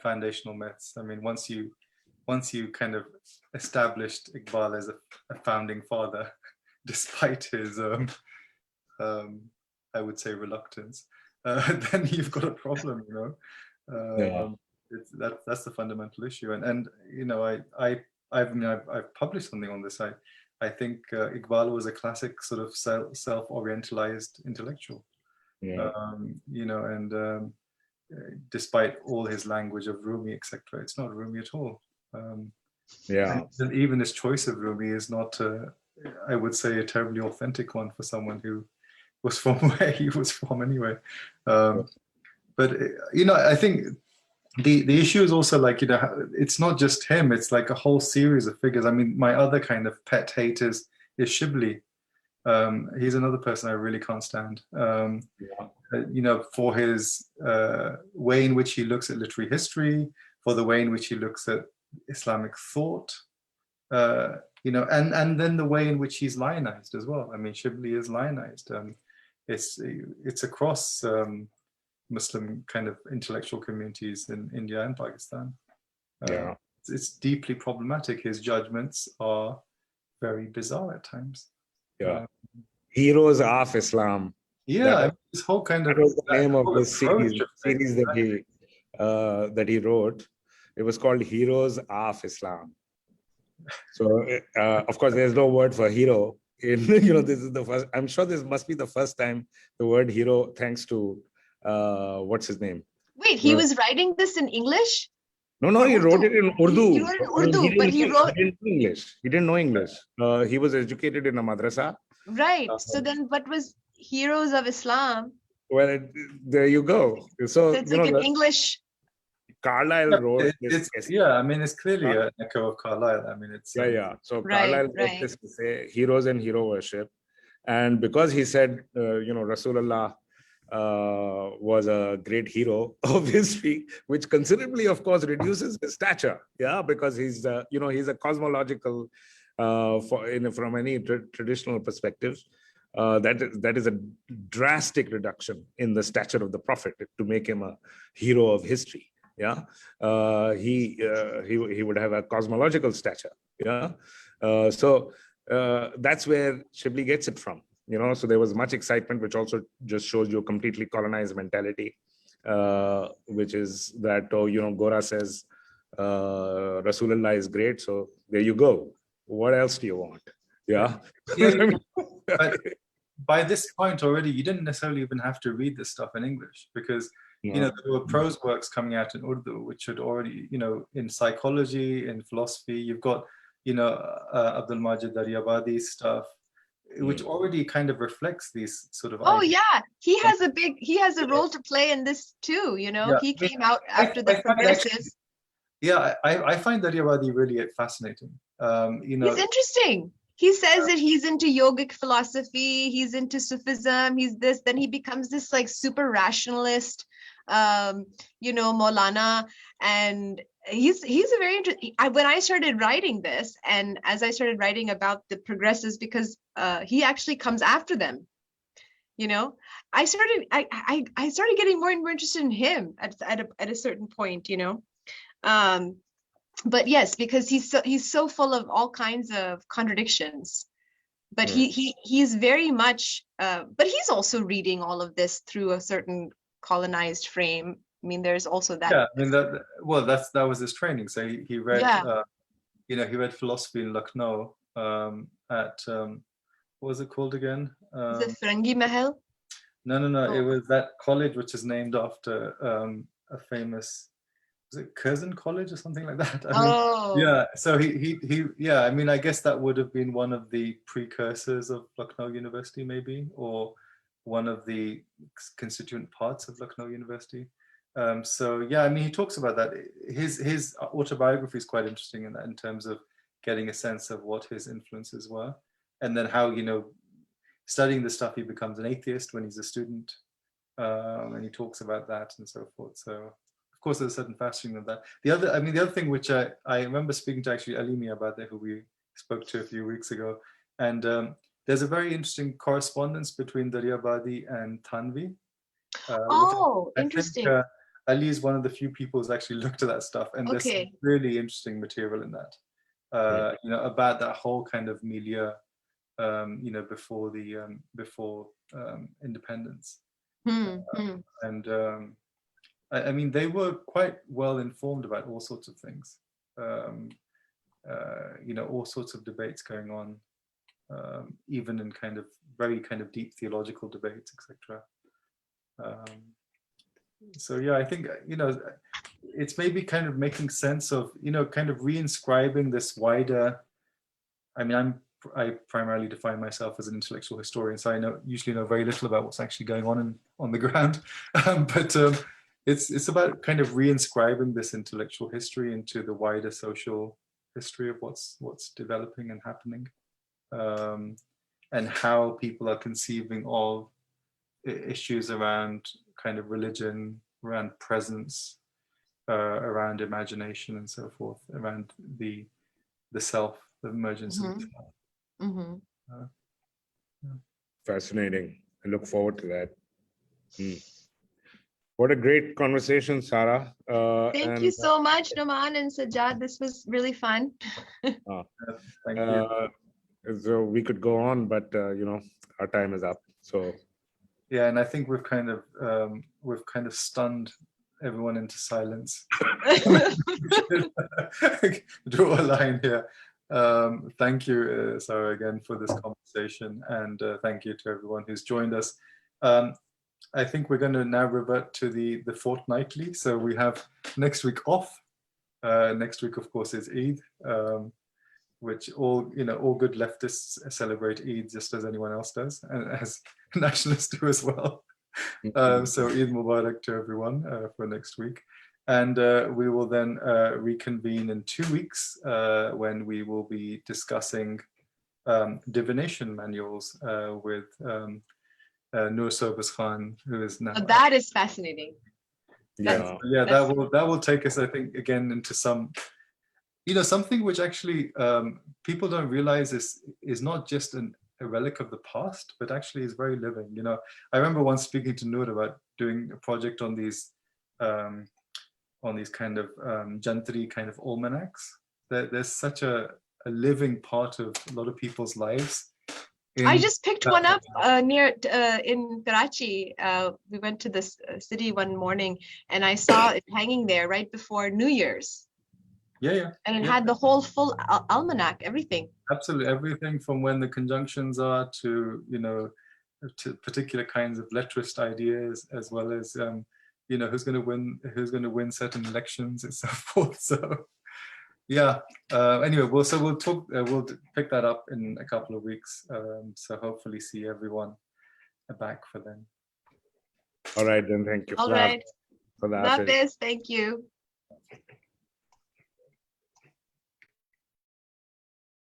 foundational myths. I mean, once you kind of established Iqbal as a founding father, despite his, I would say, reluctance, then you've got a problem, That's the fundamental issue. And I've published something on this. I think Iqbal was a classic sort of self-orientalized intellectual. Yeah. Despite all his language of Rumi, etc., it's not Rumi at all. And even his choice of Rumi is not, I would say, a terribly authentic one for someone who was from where he was from anyway. But I think the issue is also like, it's not just him, it's like a whole series of figures. I mean, my other kind of pet hate is Shibli. He's another person I really can't stand. For his way in which he looks at literary history, for the way in which he looks at Islamic thought, and then the way in which he's lionized as well. I mean, Shibli is lionized. It's across Muslim kind of intellectual communities in India and Pakistan. It's deeply problematic. His judgments are very bizarre at times. Heroes of Islam. This whole kind of, that was the name of the series that he wrote. It was called Heroes of Islam. So of course there's no word for hero in this is the first, I'm sure this must be the first time the word hero, thanks to what's his name. Wait, he was writing this in English? No, he wrote it in Urdu. He wrote it in Urdu, but he wrote... He didn't know English. He didn't know English. He was educated in a madrasa. Right. So then what was Heroes of Islam? Well, there you go. So it's like an English... Carlyle wrote this. I mean, it's clearly an echo of Carlyle. I mean, it's... So Carlyle wrote this to say heroes and hero worship. And because he said, Rasulullah was a great hero of history, which considerably, of course, reduces his stature. Because he's he's a cosmological, from any traditional perspective, that is a drastic reduction in the stature of the prophet to make him a hero of history. He would have a cosmological stature. So that's where Shibli gets it from. So there was much excitement, which also just shows you a completely colonized mentality, which is that, Gora says Rasulullah is great, so there you go. What else do you want? But by this point already, you didn't necessarily even have to read this stuff in English, because there were prose works coming out in Urdu, which had already, in psychology, in philosophy, you've got, Abdul Majid Daryabadi's stuff, which already kind of reflects these sort of ideas. He has a role to play in this too. He came out after the progressives. I find Daryabadi really fascinating. He's interesting. He says that he's into yogic philosophy, he's into Sufism, he's this, then he becomes this like super rationalist, Maulana, and he's a very interesting. When I started writing this, and as I started writing about the progressives, because he actually comes after them, You know, I started getting more and more interested in him at a certain point, you know. But yes, because he's so full of all kinds of contradictions. But he's very much but he's also reading all of this through a certain colonized frame. I mean, there's also that. Yeah, I mean that was his training. So he read Yeah. you know, he read philosophy in Lucknow at what was it called again? The Frangi Mahal. No. It Oh. was that college which is named after a famous, was it Curzon College or something like that? I mean, Oh. yeah. So he yeah. I mean, I guess that would have been one of the precursors of Lucknow University, maybe, or one of the constituent parts of Lucknow University. So yeah, I mean, he talks about that. His autobiography is quite interesting in that, in terms of getting a sense of what his influences were, and then how, you know, studying the stuff, he becomes an atheist when he's a student, and he talks about that and so forth. So of course there's a certain fashion of that. The other thing which I remember speaking to actually Alimi about that, who we spoke to a few weeks ago, and there's a very interesting correspondence between Daryabadi and Tanvi. Interesting. I think Ali is one of the few people who's actually looked at that stuff, and there's some really interesting material in that, you know, about that whole kind of milieu, you know, before the independence. And I mean, they were quite well informed about all sorts of things, you know, all sorts of debates going on, even in kind of very kind of deep theological debates, etc. So yeah, I think, you know, it's maybe kind of making sense of, you know, kind of reinscribing this wider, I mean, I primarily define myself as an intellectual historian, so I usually know very little about what's actually going on the ground. But it's about kind of reinscribing this intellectual history into the wider social history of what's developing and happening, and how people are conceiving of issues around kind of religion, around presence, around imagination, and so forth, around the self, the emergence of the self. Fascinating. I look forward to that. What a great conversation, Sarah. Thank you so much, Noman and Sajjad. This was really fun. Thank you. So we could go on, but you know, our time is up. So yeah, and I think we've kind of stunned everyone into silence. Draw a line here. Thank you, Sarah, again for this conversation, and thank you to everyone who's joined us. I think we're going to now revert to the fortnightly. So we have next week off. Next week, of course, is Eid, which all good leftists celebrate Eid just as anyone else does, and as nationalists do as well. So Eid Mubarak to everyone for next week. And we will then reconvene in 2 weeks when we will be discussing divination manuals with Nur Sobas Khan, who is now. Oh, that is fascinating. Yeah, that will take us, I think, again into some, something which actually people don't realize is not just a relic of the past, but actually is very living. I remember once speaking to Nur about doing a project on these kind of Jantri kind of almanacs. There's such a living part of a lot of people's lives. I just picked one up near in Karachi. We went to this city one morning, and I saw it hanging there right before New Year's. Yeah. And it had the whole full almanac, everything. Absolutely, everything from when the conjunctions are to to particular kinds of lettrist ideas, as well as who's going to win certain elections and so forth. So. Yeah. Anyway, we'll talk. We'll pick that up in a couple of weeks. So hopefully, see everyone back for then. All right, then. Thank you. All right. For that. Love this. Thank you.